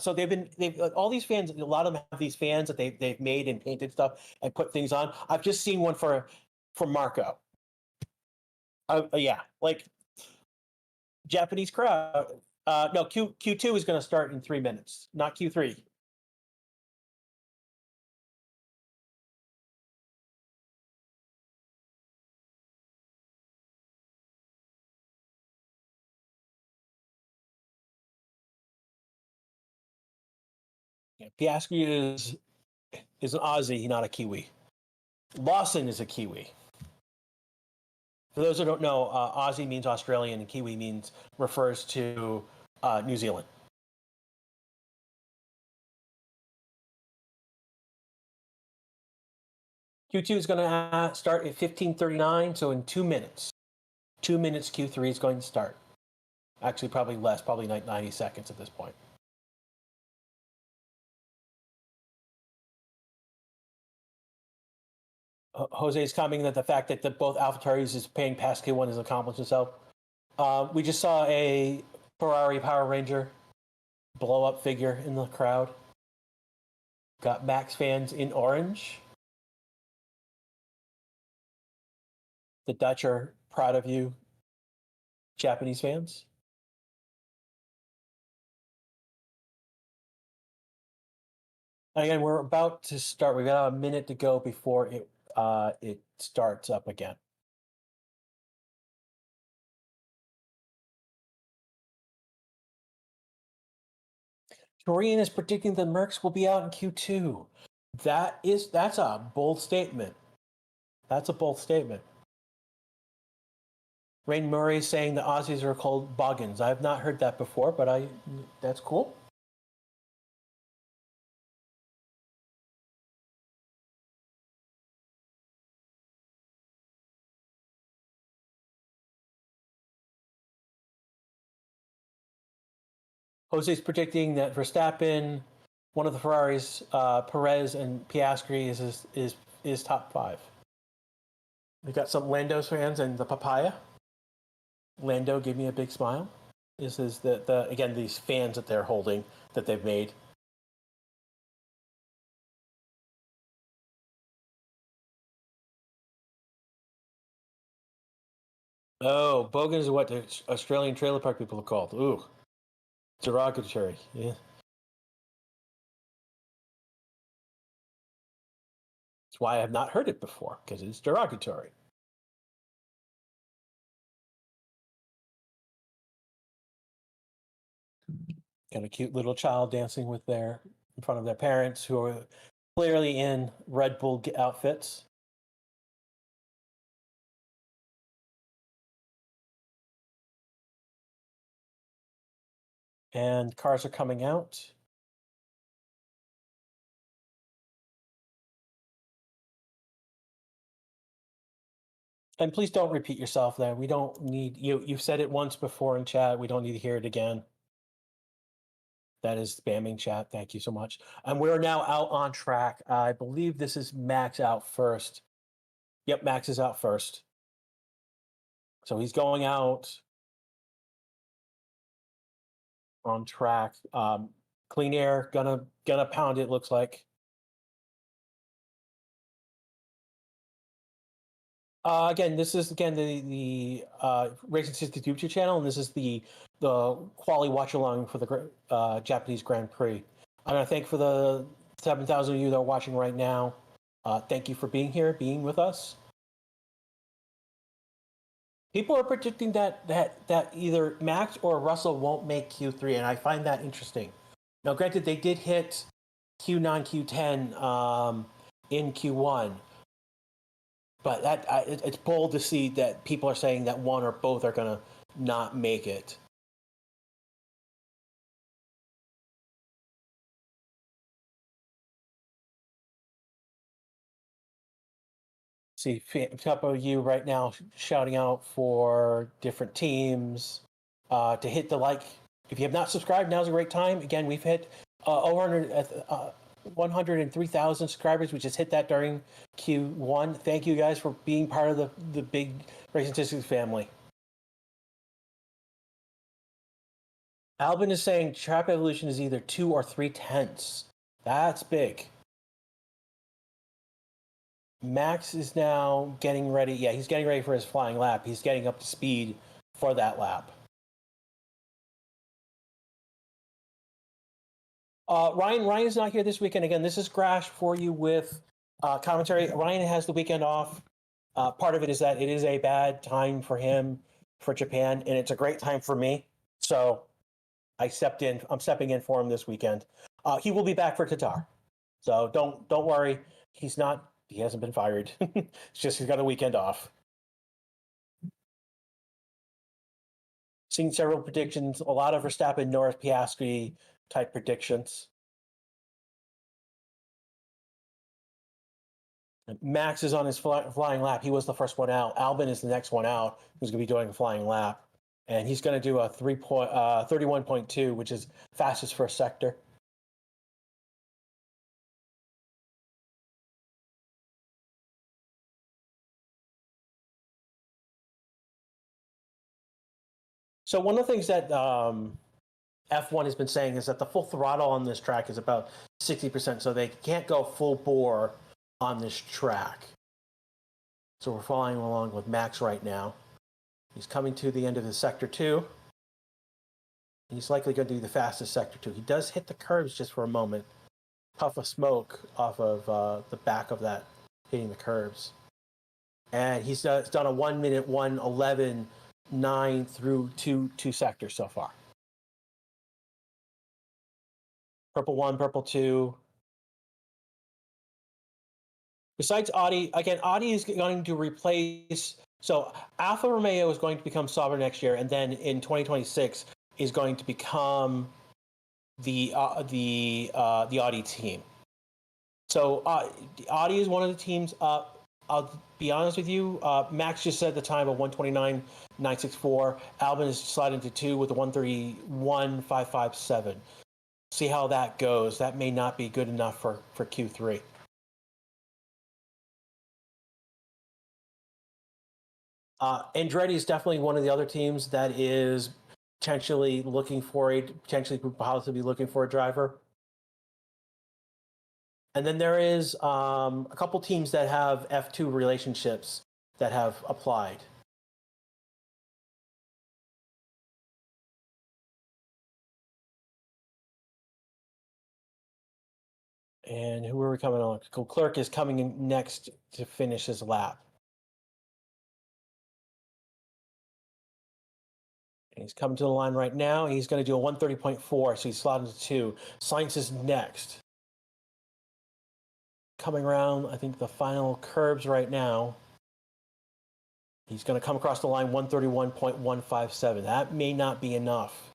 so they've all these fans. A lot of them have these fans that they've made and painted stuff and put things on. I've just seen one for Marko. Yeah, like Japanese crowd. No, Q2 is going to start in 3 minutes, not Q3. Yeah, Piastri is an Aussie, not a Kiwi. Lawson is a Kiwi. For those who don't know, Aussie means Australian and Kiwi refers to New Zealand. Q2 is going to start at 15:39, so in 2 minutes. 2 minutes Q3 is going to start. Actually, probably less, probably 90 seconds at this point. Jose is commenting that the fact that both AlphaTauris is paying past Q1 has accomplished itself. We just saw a Ferrari Power Ranger blow up figure in the crowd. Got Max fans in orange. The Dutch are proud of you, Japanese fans. Again, we're about to start. We've got a minute to go before it starts up again. Torian is predicting the Mercs will be out in Q2. That's a bold statement. That's a bold statement. Rain Murray is saying the Aussies are called boggins. I have not heard that before, but that's cool. Jose's predicting that Verstappen, one of the Ferraris, Perez and Piastri is top 5. We got some Lando's fans and the papaya. Lando gave me a big smile. This is again these fans that they're holding that they've made. Oh, bogan is what the Australian trailer park people are called. Ooh, derogatory. Yeah. That's why I have not heard it before, because it's derogatory. Got a cute little child dancing in front of their parents who are clearly in Red Bull outfits. And cars are coming out. And please don't repeat yourself there. We don't need you've said it once before in chat. We don't need to hear it again. That is spamming chat. Thank you so much. And we're now out on track. I believe this is Max out first. Yep, Max is out first. So he's going out on track. Clean air, gonna pound it, looks like. Again, this is the Racing 60 YouTube channel, and this is the Quali Watchalong for the Japanese Grand Prix. I want to thank for the 7,000 of you that are watching right now. Thank you for being here, being with us. People are predicting that either Max or Russell won't make Q3, and I find that interesting. Now, granted, they did hit Q9, Q10 in Q1, but it's bold to see that people are saying that one or both are going to not make it. See a couple of you right now shouting out for different teams to hit the like. If you have not subscribed, now's a great time. Again, we've hit over 103,000 subscribers. We just hit that during Q1. Thank you guys for being part of the big Racing Statistics family. Albin is saying Trap Evolution is either 2 or 3 tenths. That's big. Max is now getting ready. Yeah, he's getting ready for his flying lap. He's getting up to speed for that lap. Ryan's not here this weekend. Again, this is Crash for you with commentary. Ryan has the weekend off. Part of it is that it is a bad time for him for Japan, and it's a great time for me. So I'm stepping in for him this weekend. He will be back for Qatar. So don't worry. He hasn't been fired. It's just he's got a weekend off. Seen several predictions, a lot of Verstappen, Norris, Piastri type predictions. Max is on his flying lap. He was the first one out. Albin is the next one out, who's going to be doing a flying lap. And he's going to do a 31.2, which is fastest for a sector. So one of the things that F1 has been saying is that the full throttle on this track is about 60%, so they can't go full bore on this track. So we're following along with Max right now. He's coming to the end of his sector 2. He's likely going to do the fastest sector 2. He does hit the curves just for a moment. Puff of smoke off of the back of that hitting the curves. And he's done a 1 minute 1:11.9 through two sectors so far. Purple 1, purple 2. Besides Audi, again, Audi is going to replace. So Alfa Romeo is going to become Sauber next year, and then in 2026 is going to become the Audi team. So Audi is one of the teams. I'll be honest with you. Max just said the time of 1:29.964. Albin is sliding to 2 with a 1:31.557. See how that goes. That may not be good enough for Q3. Andretti is definitely one of the other teams that is potentially possibly looking for a driver. And then there is a couple teams that have F2 relationships that have applied. And who are we coming on? Clerk is coming in next to finish his lap. And he's coming to the line right now. He's going to do a 1:30.4, so he's slotted to 2. Sainz is next. Coming around, I think, the final curbs right now. He's going to come across the line 1:31.157. That may not be enough.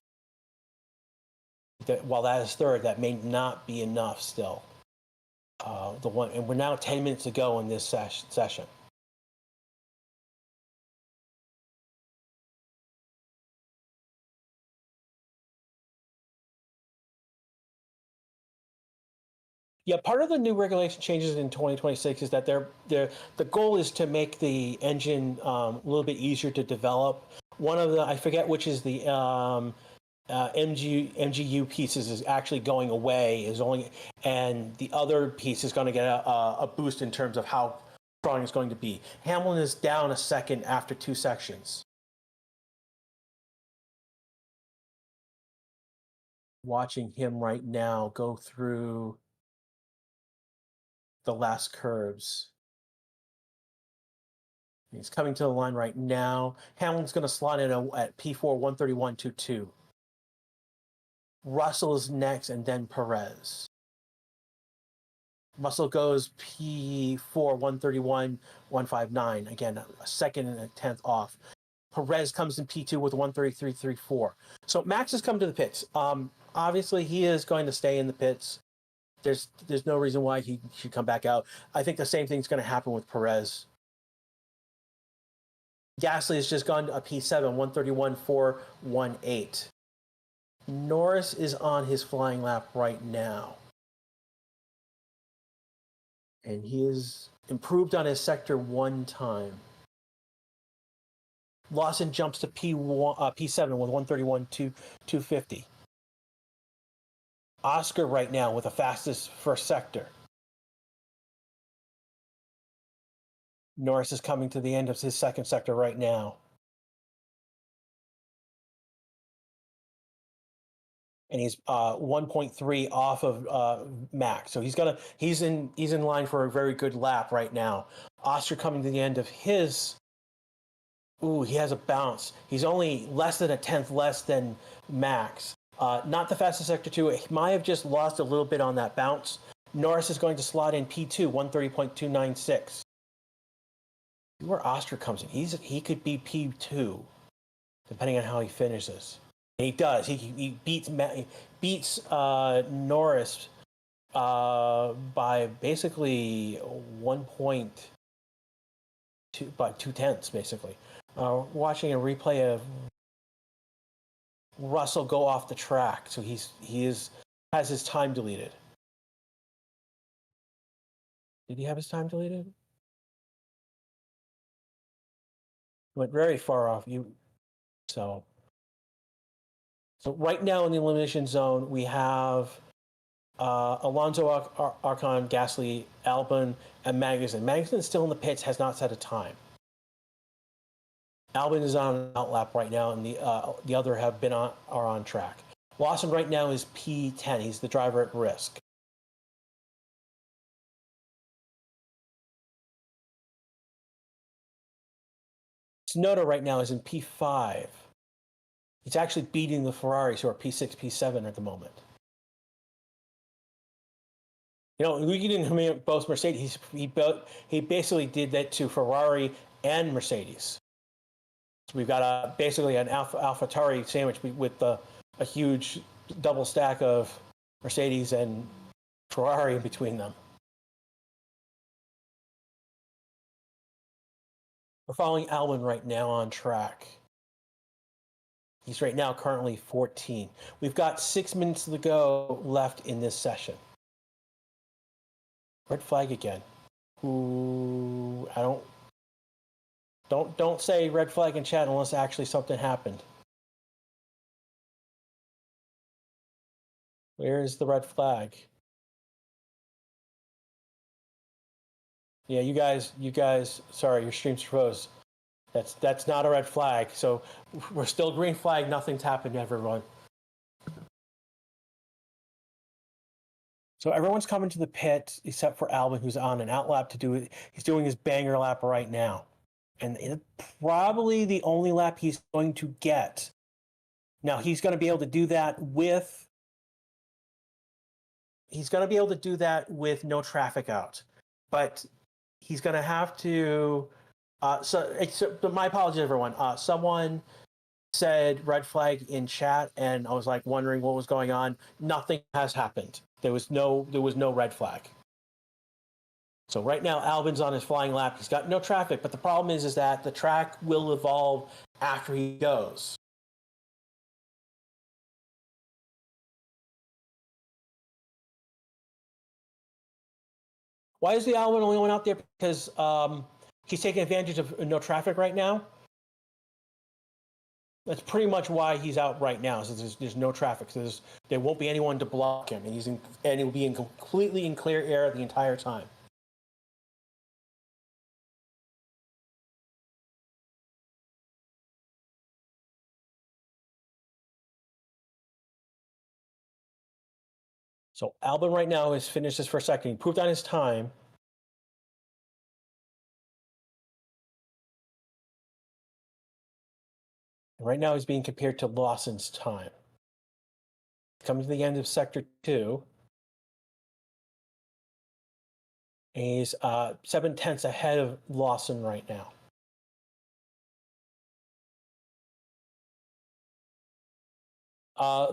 While that is third, that may not be enough still. And we're now 10 minutes to go in this session. Yeah, part of the new regulation changes in 2026 is that the goal is to make the engine a little bit easier to develop. One of the, I forget which is the MGU pieces is actually going away, and the other piece is going to get a boost in terms of how strong it's going to be. Hamilton is down a second after 2 sections. Watching him right now go through the last curves. He's coming to the line right now. Hamilton's going to slot in at P4 131.22. Russell is next, and then Perez. Russell goes P4 131.159. Again, a second and a tenth off. Perez comes in P2 with 133.34. So Max has come to the pits. Obviously, he is going to stay in the pits. There's no reason why he should come back out. I think the same thing's going to happen with Perez. Gasly has just gone to a P7, 131.418. Norris is on his flying lap right now. And he has improved on his sector 1 time. Lawson jumps to P7 with 131.250. Oscar right now with the fastest first sector. Norris is coming to the end of his second sector right now. And he's 1.3 off of Max. So he's in line for a very good lap right now. Oscar coming to the end of his. Ooh, he has a bounce. He's only less than a tenth less than Max. Not the fastest sector 2. He might have just lost a little bit on that bounce. Norris is going to slot in P2, 130.296. Where Oscar comes in, he could be P2, depending on how he finishes. And he does. He beats Norris by basically 1.2, by 0.2, basically. Watching a replay of Russell go off the track, so he has his time deleted. Did he have his time deleted? Went very far off you. So right now in the elimination zone, we have Alonso, Ocon, Gasly, Albon, and Magnussen. Magnussen is still in the pits, has not set a time. Albon is on an outlap right now, and the other are on track. Lawson right now is P10. He's the driver at risk. Tsunoda right now is in P5. He's actually beating the Ferraris, who are P6, P7 at the moment. You know, we didn't both Mercedes. He basically did that to Ferrari and Mercedes. So we've got basically an AlphaTauri sandwich with a huge double stack of Mercedes and Ferrari in between them. We're following Albon right now on track. He's right now currently 14. We've got 6 minutes to go left in this session. Red flag again. Ooh, don't say red flag in chat unless actually something happened. Where is the red flag? Yeah, you guys, sorry, your stream's froze. That's not a red flag. So we're still green flag. Nothing's happened, everyone. So everyone's coming to the pit except for Albon, who's on an outlap to do it. He's doing his banger lap right now. And it's probably the only lap he's going to get. Now he's going to be able to do that with no traffic out. But he's going to have to but my apologies, everyone. Someone said red flag in chat, and I was like wondering what was going on. Nothing has happened. There was no red flag. So right now, Albon's on his flying lap. He's got no traffic, but the problem is that the track will evolve after he goes. Why is the Albon only one out there? Because he's taking advantage of no traffic right now. That's pretty much why he's out right now. So there's no traffic. So there won't be anyone to block him, and he'll be completely in clear air the entire time. So Albon right now has finished his first second. He proved on his time. And right now he's being compared to Lawson's time. Coming to the end of sector 2. And he's 7/10 ahead of Lawson right now.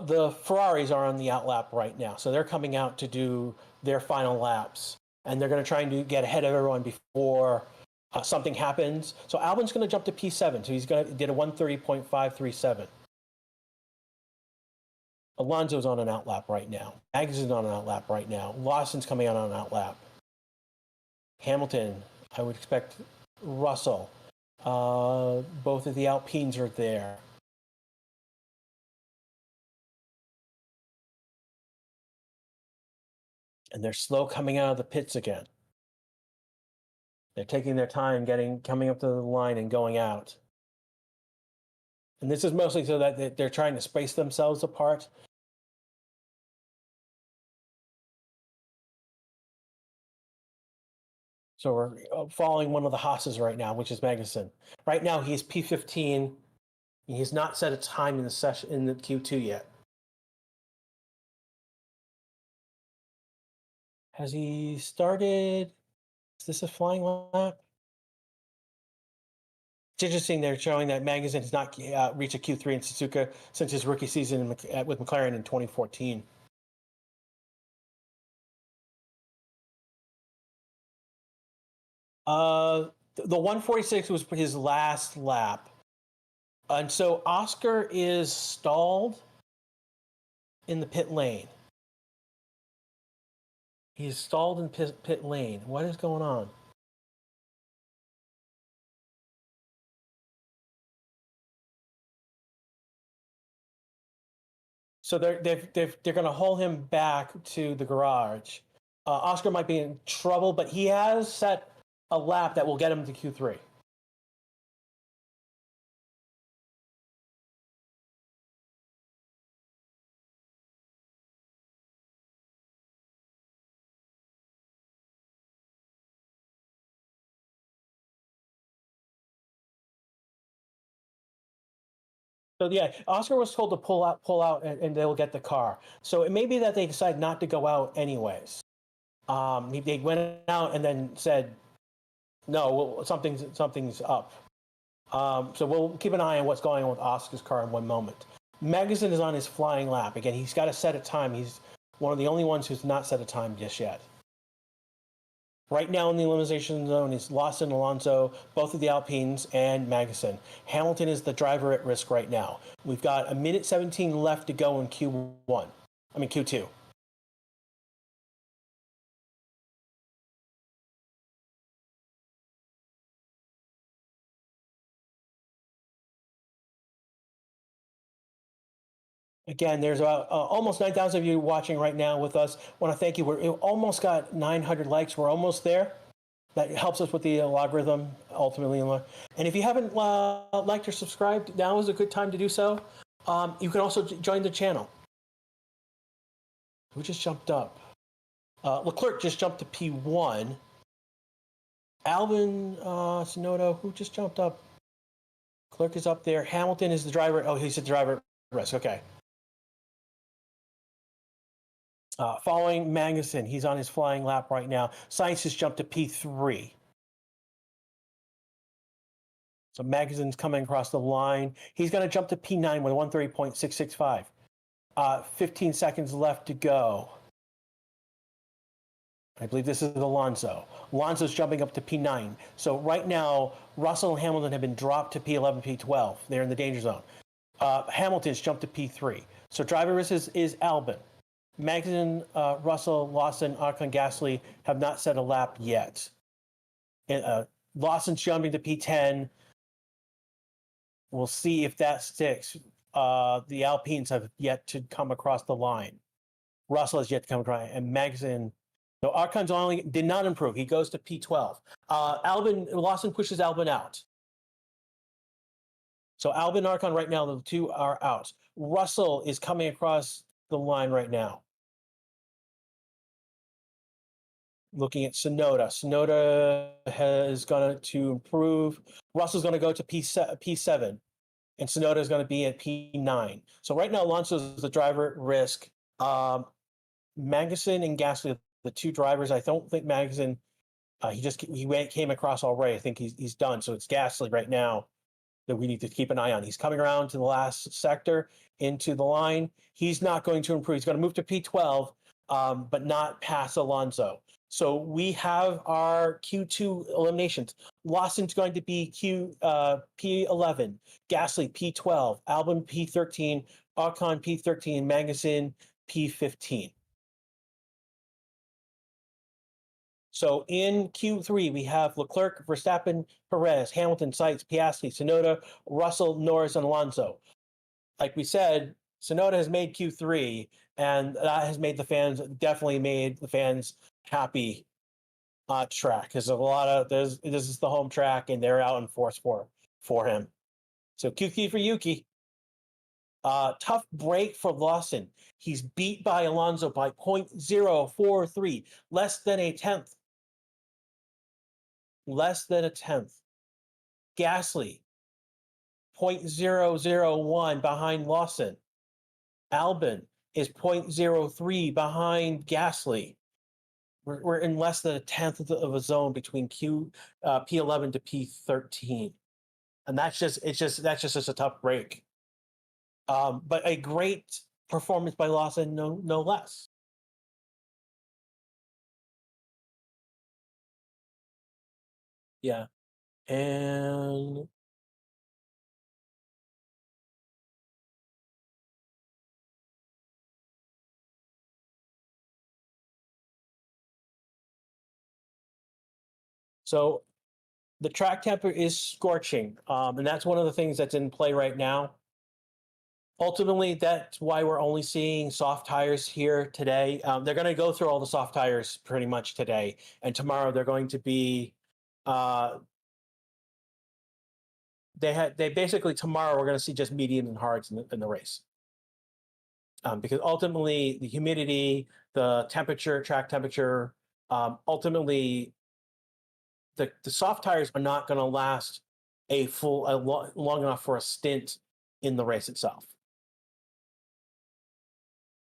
The Ferraris are on the outlap right now, so they're coming out to do their final laps, and they're going to try and get ahead of everyone before something happens. So Albon's going to jump to P7, so did a 1:30.537. Alonso's on an outlap right now. Magnussen's on an outlap right now. Lawson's coming out on an outlap. Hamilton, I would expect Russell. Both of the Alpines are there. And they're slow coming out of the pits again. They're taking their time coming up to the line and going out. And this is mostly so that they're trying to space themselves apart. So we're following one of the Haas's right now, which is Magnussen. Right now he's P15. He's not set a time in the session in the Q2 yet. Has he started? Is this a flying lap? It's interesting they're showing that Magnussen has not reached a Q3 in Suzuka since his rookie season with McLaren in 2014. The 146 was his last lap. And so Oscar is stalled in the pit lane. He's stalled in pit lane. What is going on? So they're going to haul him back to the garage. Oscar might be in trouble, but he has set a lap that will get him to Q3. So yeah, Oscar was told to pull out, and they will get the car. So it may be that they decide not to go out anyways. They went out and then said, "No, something's up." So we'll keep an eye on what's going on with Oscar's car in one moment. Magnussen is on his flying lap again. He's got to set a time. He's one of the only ones who's not set a time just yet. Right now in the elimination zone is Lawson, Alonso, both of the Alpines, and Magnussen. Hamilton is the driver at risk right now. We've got 1:17 left to go in Q2. Again, there's almost 9,000 of you watching right now with us. I want to thank you. We almost got 900 likes. We're almost there. That helps us with the logarithm, ultimately. And if you haven't liked or subscribed, now is a good time to do so. You can also join the channel. Who just jumped up? Leclerc just jumped to P1. Albon Sonoda, who just jumped up? Leclerc is up there. Hamilton is the driver. Oh, he's the driver at risk. Okay. Following Magnussen, he's on his flying lap right now. Sainz has jumped to P3. So Magnussen's coming across the line. He's going to jump to P9 with 1:30.665. 15 seconds left to go. I believe this is Alonso. Alonso's jumping up to P9. So right now, Russell and Hamilton have been dropped to P11, P12. They're in the danger zone. Hamilton's jumped to P3. So driver risk is Albon. Magnussen, Russell, Lawson, Ocon, Gasly have not set a lap yet. Lawson's jumping to P10. We'll see if that sticks. The Alpines have yet to come across the line. Russell has yet to come across, and Magnussen. So Ocon's did not improve. He goes to P12. Lawson pushes Albon out. So Albon and Ocon right now, the two are out. Russell is coming across the line right now. looking at Sonoda. Sonoda has gone to improve. Russell's going to go to P7, and Sonoda is going to be at P9. So right now, Alonso is the driver at risk. Magnussen and Gasly, the two drivers. I don't think Magnussen. He came across already. I think he's done. So it's Gasly right now that we need to keep an eye on. He's coming around to the last sector into the line. He's not going to improve. He's going to move to P12, but not past Alonso. So we have our Q2 eliminations. Lawson's going to be P11, Gasly P12, Albon P13, Ocon P13, Magnussen P15. So in Q3, we have Leclerc, Verstappen, Perez, Hamilton, Sainz, Piastri, Tsunoda, Russell, Norris, and Alonso. Like we said, Tsunoda has made Q3, and that has definitely made the fans happy track, because this is the home track, and they're out in force for him. So Q3 for Yuki. Tough break for Lawson. He's beat by Alonso by 0.043, less than a tenth. Gasly, 0.001 behind Lawson. Albon is 0.03 behind Gasly. We're in less than a tenth of a zone between P11 to P13, and that's just a tough break. But a great performance by Lawson, no less. Yeah, and so the track temper is scorching, and that's one of the things that's in play right now. Ultimately, that's why we're only seeing soft tires here today. They're going to go through all the soft tires pretty much today, and tomorrow they're going to be. They basically tomorrow we're going to see just mediums and hards in the race, because ultimately the humidity, the temperature, track temperature, ultimately the soft tires are not going to last long enough for a stint in the race itself.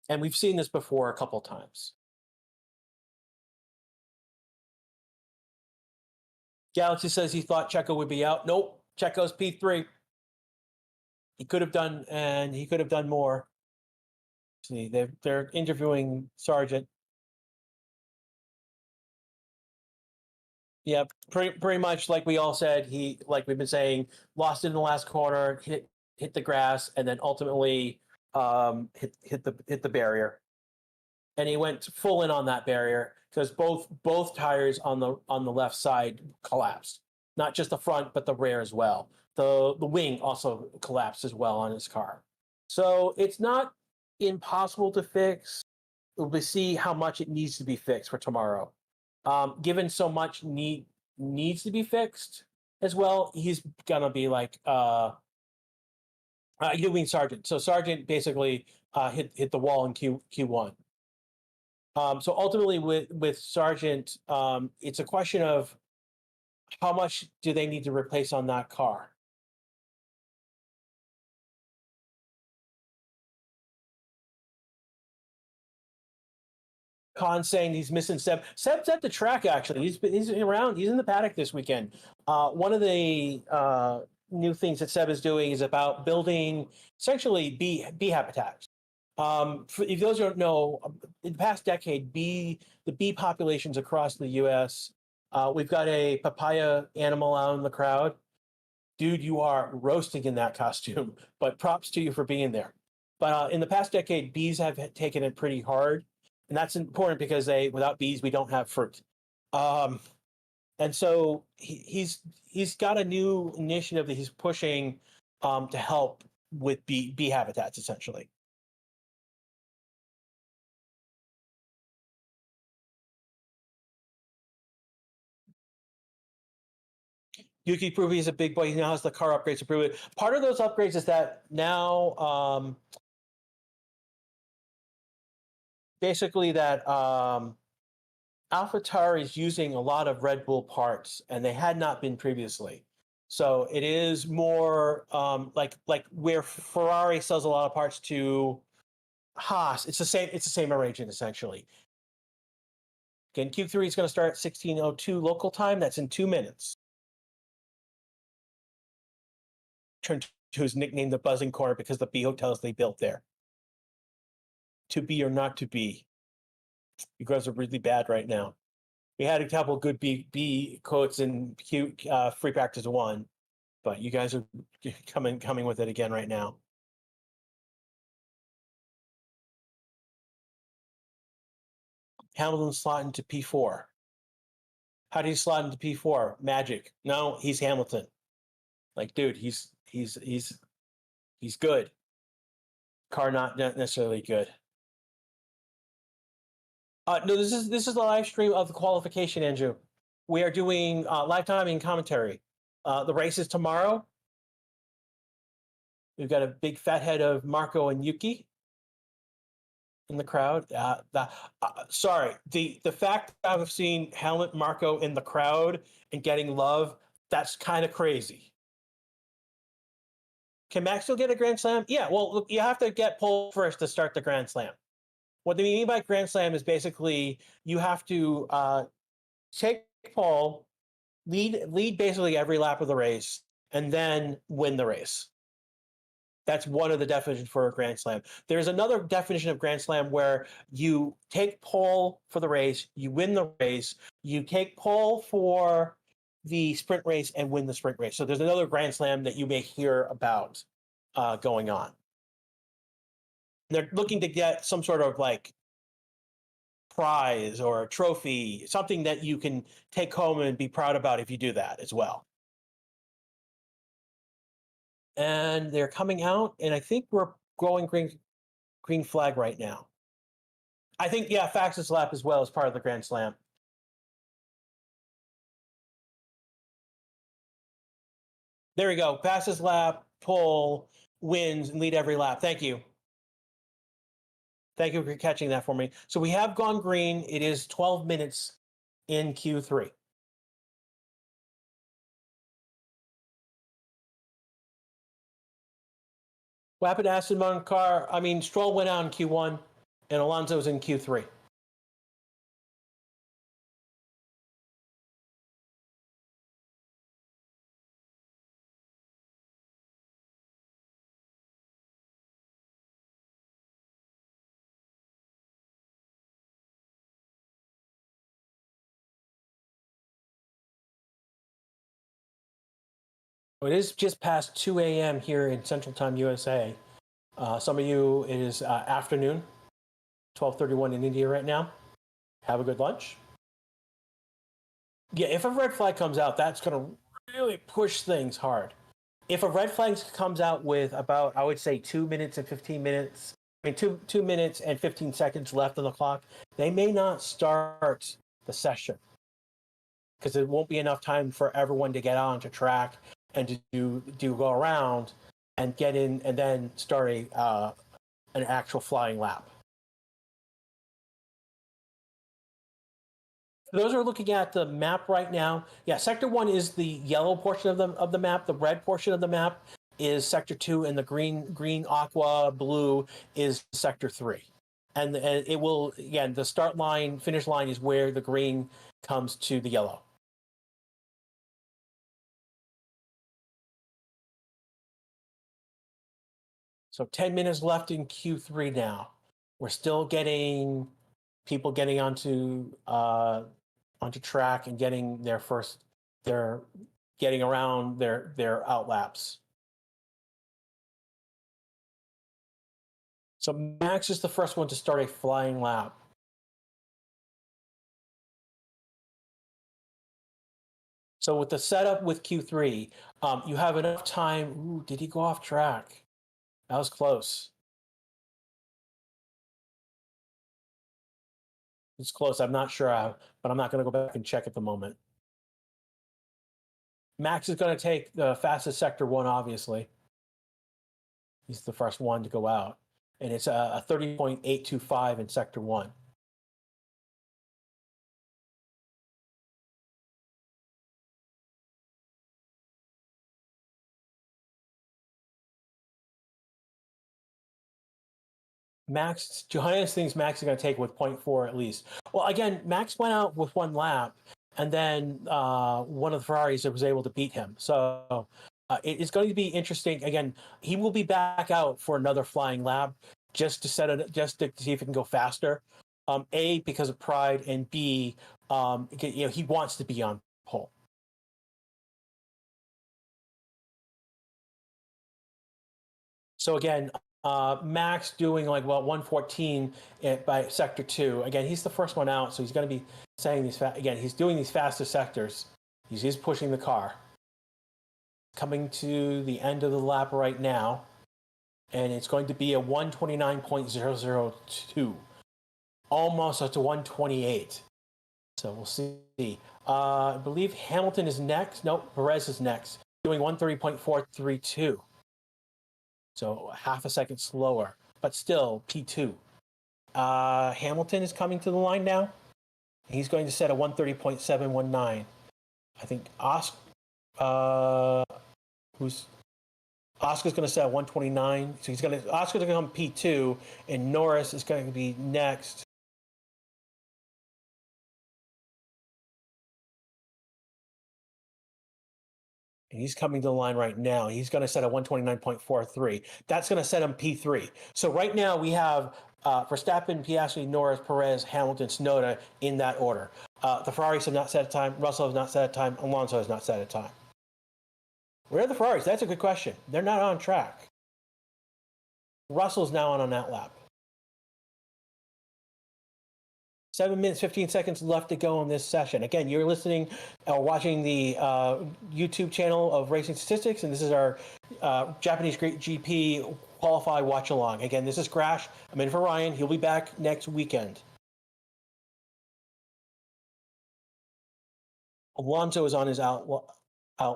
And we've seen this before a couple times. Galaxy says he thought Checo would be out. Nope, Checo's P3. He could have done more. See, they're interviewing Sargent. Yeah, pretty much like we all said. Like we've been saying, lost in the last corner, hit the grass, and then ultimately hit the barrier. And he went full in on that barrier because both tires on the left side collapsed. Not just the front, but the rear as well. The wing also collapsed as well on his car. So it's not impossible to fix. We'll see how much it needs to be fixed for tomorrow. Given so much needs to be fixed as well, he's gonna be like you mean Sargent. So Sargent basically hit the wall in Q1. So ultimately with Sargent, it's a question of how much do they need to replace on that car. Khan saying he's missing Seb. Seb's at the track actually. He's around. He's in the paddock this weekend. One of the new things that Seb is doing is about building essentially bee habitats. If those don't know, in the past decade, the bee populations across the U.S. We've got a papaya animal out in the crowd. Dude, you are roasting in that costume. But props to you for being there. But in the past decade, bees have taken it pretty hard. And that's important because without bees, we don't have fruit. And so he's got a new initiative that he's pushing to help with bee habitats, essentially. Yuki Pruvi is a big boy. He now has the car upgrades to prove it. Part of those upgrades is that now basically that AlphaTauri is using a lot of Red Bull parts, and they had not been previously. So it is more like where Ferrari sells a lot of parts to Haas. It's the same. It's the same arrangement essentially. Again, Q3 is going to start at 16:02 local time. That's in 2 minutes. Turn to his nickname, the Buzzing Corner, because the B hotels they built there. To be or not to be. You guys are really bad right now. We had a couple good B quotes in free practice 1, but you guys are coming with it again right now. Hamilton slot into P4. How do you slot into P4? Magic. No, he's Hamilton. Like, dude, he's good. Car not necessarily good. No, this is the live stream of the qualification, Andrew. We are doing live timing commentary. The race is tomorrow. We've got a big fat head of Marko and Yuki in the crowd. Sorry, the fact that I've seen Helmut Marko in the crowd and getting love, that's kind of crazy. Can Max still get a Grand Slam? Yeah, well, look, you have to get pole first to start the Grand Slam. What they mean by Grand Slam is basically you have to take pole, lead basically every lap of the race, and then win the race. That's one of the definitions for a Grand Slam. There's another definition of Grand Slam where you take pole for the race, you win the race, you take pole for the sprint race and win the sprint race. So there's another Grand Slam that you may hear about going on. They're looking to get some sort of like prize or a trophy, something that you can take home and be proud about if you do that as well. And they're coming out, and I think we're going green flag right now. I think, yeah, fastest lap as well as part of the Grand Slam. There we go. Fastest lap, pole, wins, and lead every lap. Thank you. Thank you for catching that for me. So we have gone green. It is 12 minutes in Q3. What happened to Aston Martin car? I mean, Stroll went out in Q1, and Alonso's in Q3. It is just past 2 a.m. here in Central Time, USA. Some of you, it is afternoon, 12:31 in India right now. Have a good lunch. Yeah, if a red flag comes out, that's going to really push things hard. If a red flag comes out with about, I would say, 2 minutes and 15 minutes, I mean, 2 minutes and 15 seconds left on the clock, they may not start the session because it won't be enough time for everyone to get onto track and to do go around and get in and then start an actual flying lap. Those are looking at the map right now. Yeah, Sector 1 is the yellow portion of the map. The red portion of the map is Sector 2, and the green, aqua, blue is Sector 3. And it will, again, the start line, finish line is where the green comes to the yellow. So 10 minutes left in Q3 now. We're still getting people getting onto track and getting their getting around their outlaps. So Max is the first one to start a flying lap. So with the setup with Q3, you have enough time. Ooh, did he go off track? That was close. It's close. I'm not sure, but I'm not going to go back and check at the moment. Max is going to take the fastest Sector 1, obviously. He's the first one to go out. And it's a 30.825 in Sector 1. Johannes thinks Max is going to take with 0.4 at least. Well, again, Max went out with one lap, and then one of the Ferraris was able to beat him. So it is going to be interesting. Again, he will be back out for another flying lap just to see if it can go faster. A, because of pride, and B, he wants to be on pole. So again, Max doing like 114 by sector 2. Again, he's the first one out, so he's going to be saying these again. He's doing these faster sectors. He's pushing the car. Coming to the end of the lap right now, and it's going to be a 129.002, almost up to 128. So we'll see. I believe Hamilton is next. Nope, Perez is next, doing 130.432. So half a second slower, but still P2. Hamilton is coming to the line now. He's going to set a 130.719. I think Oscar's going to set a 129. So Oscar's going to come P2, and Norris is going to be next. And he's coming to the line right now. He's going to set a 129.43. That's going to set him P3. So right now we have Verstappen, Piastri, Norris, Perez, Hamilton, Tsunoda in that order. The Ferraris have not set a time. Russell has not set a time. Alonso has not set a time. Where are the Ferraris? That's a good question. They're not on track. Russell's now on that lap. 7 minutes, 15 seconds left to go in this session. Again, you're listening or watching the YouTube channel of Racing Statistics, and this is our Japanese GP qualified watch along. Again, this is Crash. I'm in for Ryan. He'll be back next weekend. Alonso is on his out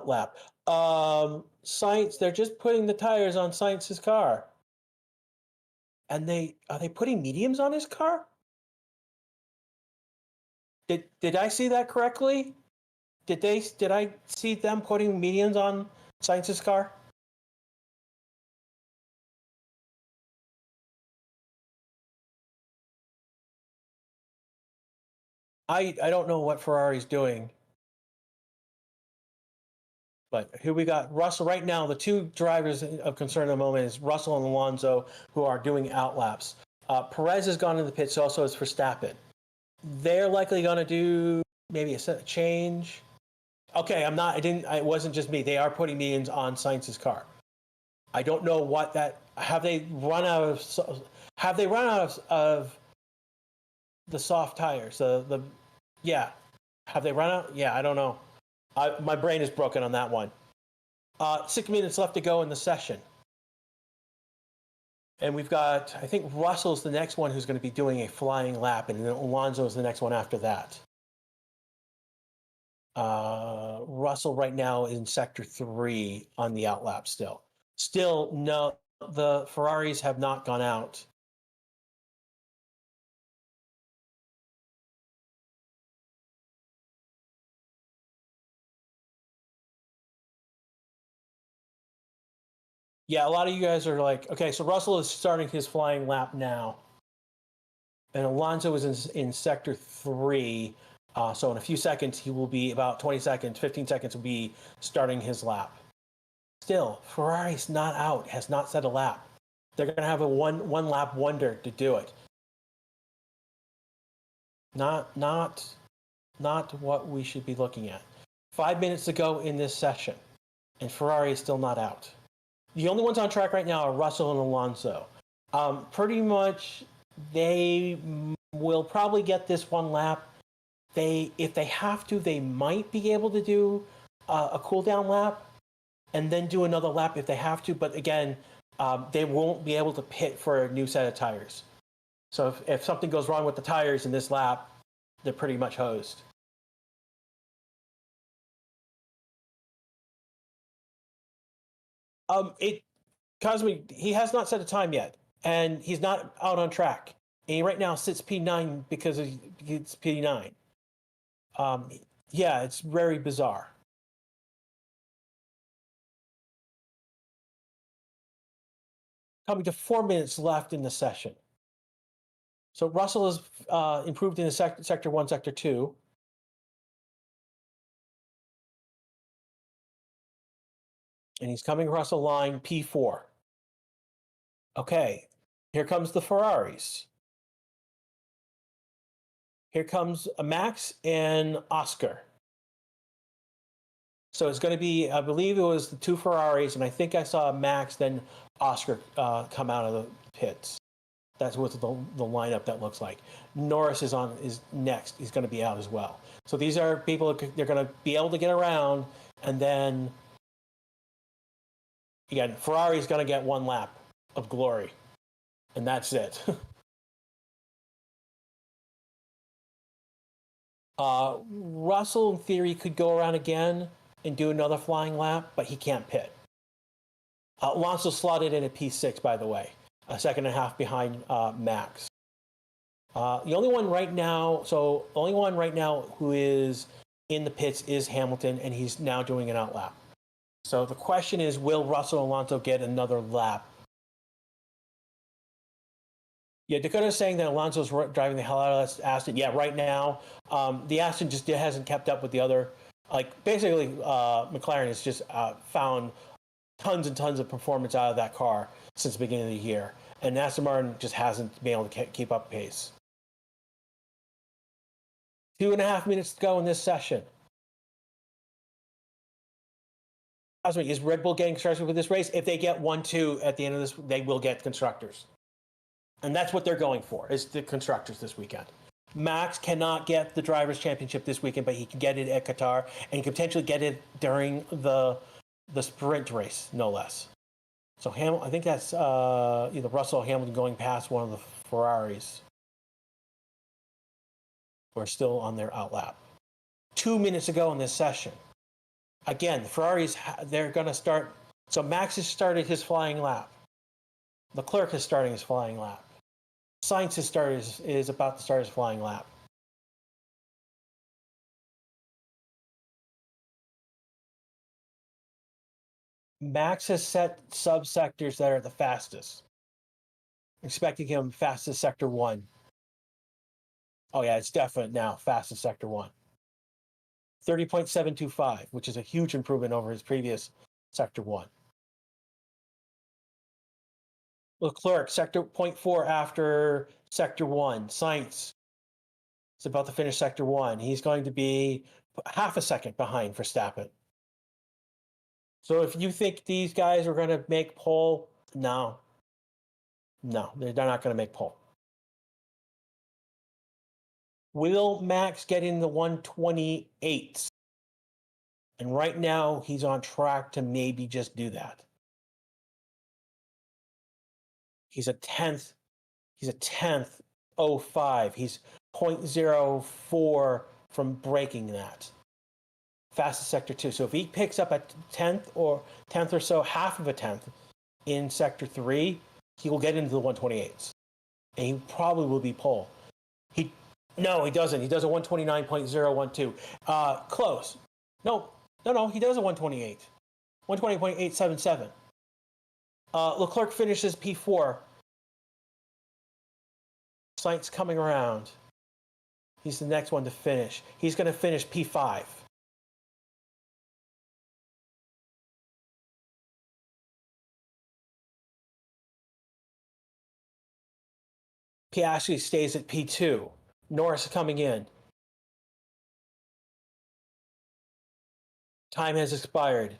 lap. Sainz, they're just putting the tires on Sainz's car. And are they putting mediums on his car? Did I see that correctly? Did I see them putting mediums on Sainz's car? I don't know what Ferrari's doing. But here we got Russell right now. The two drivers of concern at the moment is Russell and Alonso, who are doing outlaps. Perez has gone in the pits, so also is Verstappen. They're likely going to do maybe a change. Okay, it wasn't just me. They are putting mediums on Sainz's car. I don't know what that. Have they run out of the soft tires? Yeah. Have they run out? Yeah, I don't know. My brain is broken on that one. 6 minutes left to go in the session. And we've got, I think Russell's the next one who's going to be doing a flying lap, and then Alonso is the next one after that. Russell right now is in sector 3 on the outlap still. Still, no, the Ferraris have not gone out. Yeah, a lot of you guys are like, okay, so Russell is starting his flying lap now. And Alonso is in sector 3. So in a few seconds, he will be about 20 seconds, 15 seconds will be starting his lap. Still, Ferrari's not out, has not set a lap. They're going to have a one lap wonder to do it. Not what we should be looking at. 5 minutes to go in this session, and Ferrari is still not out. The only ones on track right now are Russell and Alonso. Pretty much, they will probably get this one lap. If they have to, they might be able to do a cool down lap and then do another lap if they have to. But again, they won't be able to pit for a new set of tires. So if something goes wrong with the tires in this lap, they're pretty much hosed. Cosme, he has not set a time yet, and he's not out on track. And he right now sits P9 because it's P9. Yeah, it's very bizarre. Coming to 4 minutes left in the session. So Russell has improved in sector 1, sector 2. And he's coming across the line P4. Okay, here comes the Ferraris. Here comes Max and Oscar. So it's going to be, I believe it was the 2 Ferraris, and I think I saw Max, then Oscar come out of the pits. That's what the lineup that looks like. Norris is next. He's going to be out as well. So these are people, they're going to be able to get around, and then, again, Ferrari's going to get 1 lap of glory, and that's it. Russell, in theory, could go around again and do another flying lap, but he can't pit. Alonso slotted in at P6, by the way, a second and a half behind Max. The only one right now who is in the pits is Hamilton, and he's now doing an outlap. So the question is, will Russell and Alonso get another lap? Yeah, Dakota's saying that Alonso's driving the hell out of that Aston. Yeah, right now, the Aston just hasn't kept up with the other. Like, basically, McLaren has just found tons and tons of performance out of that car since the beginning of the year. And Aston Martin just hasn't been able to keep up pace. 2.5 minutes to go in this session. Is Red Bull getting constructors with this race? If they get 1-2 at the end of this, they will get constructors. And that's what they're going for, is the constructors this weekend. Max cannot get the Drivers' Championship this weekend, but he can get it at Qatar, and he can potentially get it during the sprint race, no less. So I think that's either Russell or Hamilton going past one of the Ferraris, who are still on their outlap. 2 minutes ago in this session. Again, the Ferraris, they're going to start. So Max has started his flying lap. Leclerc is starting his flying lap. Sainz is about to start his flying lap. Max has set subsectors that are the fastest. Expecting him fastest sector 1. Oh yeah, it's definite now, fastest sector 1. 30.725, which is a huge improvement over his previous sector 1. Leclerc, sector 0.4 after sector 1. Sainz is about to finish sector 1. He's going to be half a second behind Verstappen. So if you think these guys are going to make pole, no, they're not going to make pole. Will Max get in the 128? And right now, he's on track to maybe just do that. He's a 10th 05. He's 0.04 from breaking that. Fastest sector 2. So if he picks up a 10th or so, half of a 10th in sector 3, he will get into the 128s. And he probably will be pole. No, he doesn't. He does a 129.012. Close. No, he does a 128. 128.877. Leclerc finishes P4. Sainz coming around. He's the next one to finish. He's going to finish P5. Piastri stays at P2. Norris coming in. Time has expired.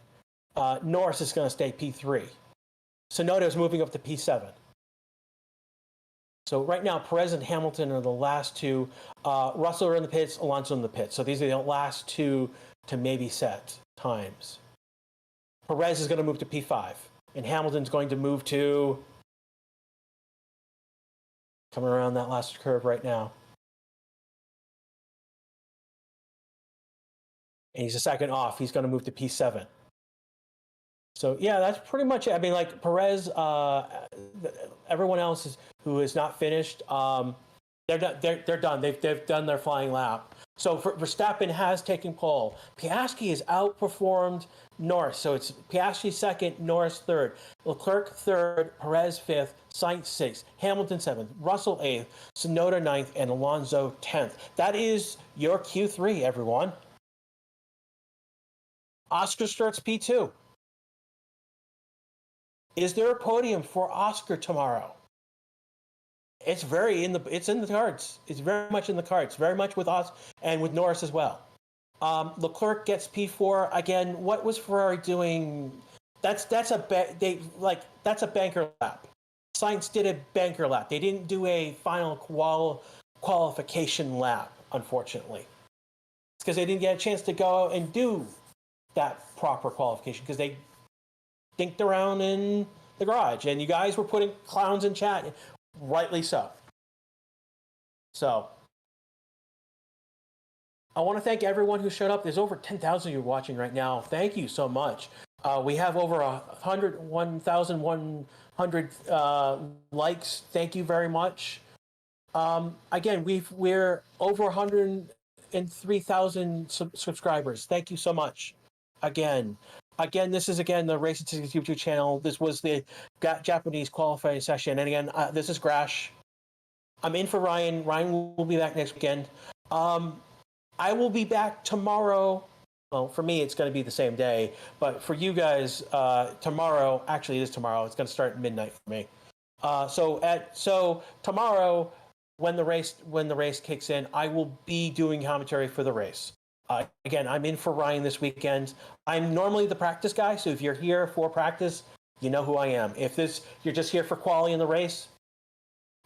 Norris is going to stay P3. Tsunoda is moving up to P7. So right now, Perez and Hamilton are the last two. Russell are in the pits, Alonso in the pits. So these are the last two to maybe set times. Perez is going to move to P5. And Hamilton's going to move to... coming around that last curve right now. And he's a second off. He's going to move to P7. So, yeah, that's pretty much it. I mean, like, Perez, everyone else who is not finished, they're done. They've done their flying lap. So Verstappen has taken pole. Piastri has outperformed Norris. So it's Piastri second, Norris third, Leclerc third, Perez fifth, Sainz sixth, Hamilton seventh, Russell eighth, Tsunoda ninth, and Alonso 10th. That is your Q3, everyone. Oscar starts P2. Is there a podium for Oscar tomorrow? It's in the cards. It's very much in the cards. Very much with us and with Norris as well. Leclerc gets P4 again. What was Ferrari doing? That's a banker lap. Sainz did a banker lap. They didn't do a final qualification lap, unfortunately. It's because they didn't get a chance to go and do that proper qualification because they dinked around in the garage, and you guys were putting clowns in chat. Rightly so. So, I want to thank everyone who showed up. There's over 10,000 of you watching right now. Thank you so much. We have over 1,100 likes. Thank you very much. Again, we're over 103,000 subscribers. Thank you so much. Again, this is the Race Statistics YouTube channel. This was the Japanese qualifying session. And again, this is Grash. I'm in for Ryan. Ryan will be back next weekend. I will be back tomorrow. Well, for me, it's going to be the same day. But for you guys, tomorrow, actually, it is tomorrow. It's going to start at midnight for me. So tomorrow, when the race kicks in, I will be doing commentary for the race. Again, I'm in for Ryan this weekend. I'm normally the practice guy, so if you're here for practice, you know who I am. If you're just here for quali in the race,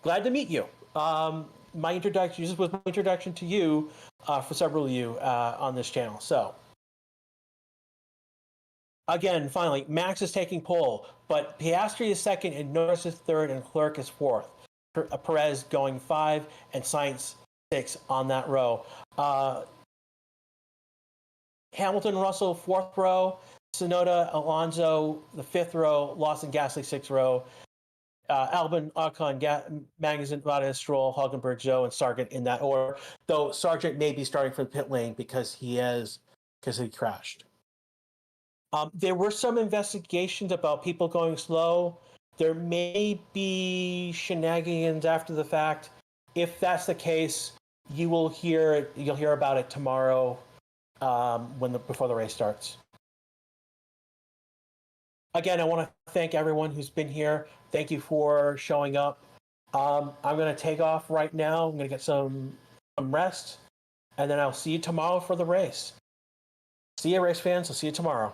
glad to meet you. My introduction, this was my introduction to you for several of you on this channel. So, again, finally, Max is taking pole, but Piastri is second, and Norris is third, and Leclerc is fourth. Perez going 5, and Sainz 6 on that row. Hamilton, Russell, 4th row. Tsunoda, Alonso, the 5th row. Lawson, Gasly, 6th row. Albon, Ocon, Magnussen, Bottas, Stroll, Hulkenberg, Zhou, and Sargent in that order. Though Sargent may be starting from the pit lane because he crashed. There were some investigations about people going slow. There may be shenanigans after the fact. If that's the case, you'll hear about it tomorrow. Before the race starts. Again, I want to thank everyone who's been here. Thank you for showing up. I'm going to take off right now. I'm going to get some rest, and then I'll see you tomorrow for the race. See you, race fans. I'll see you tomorrow.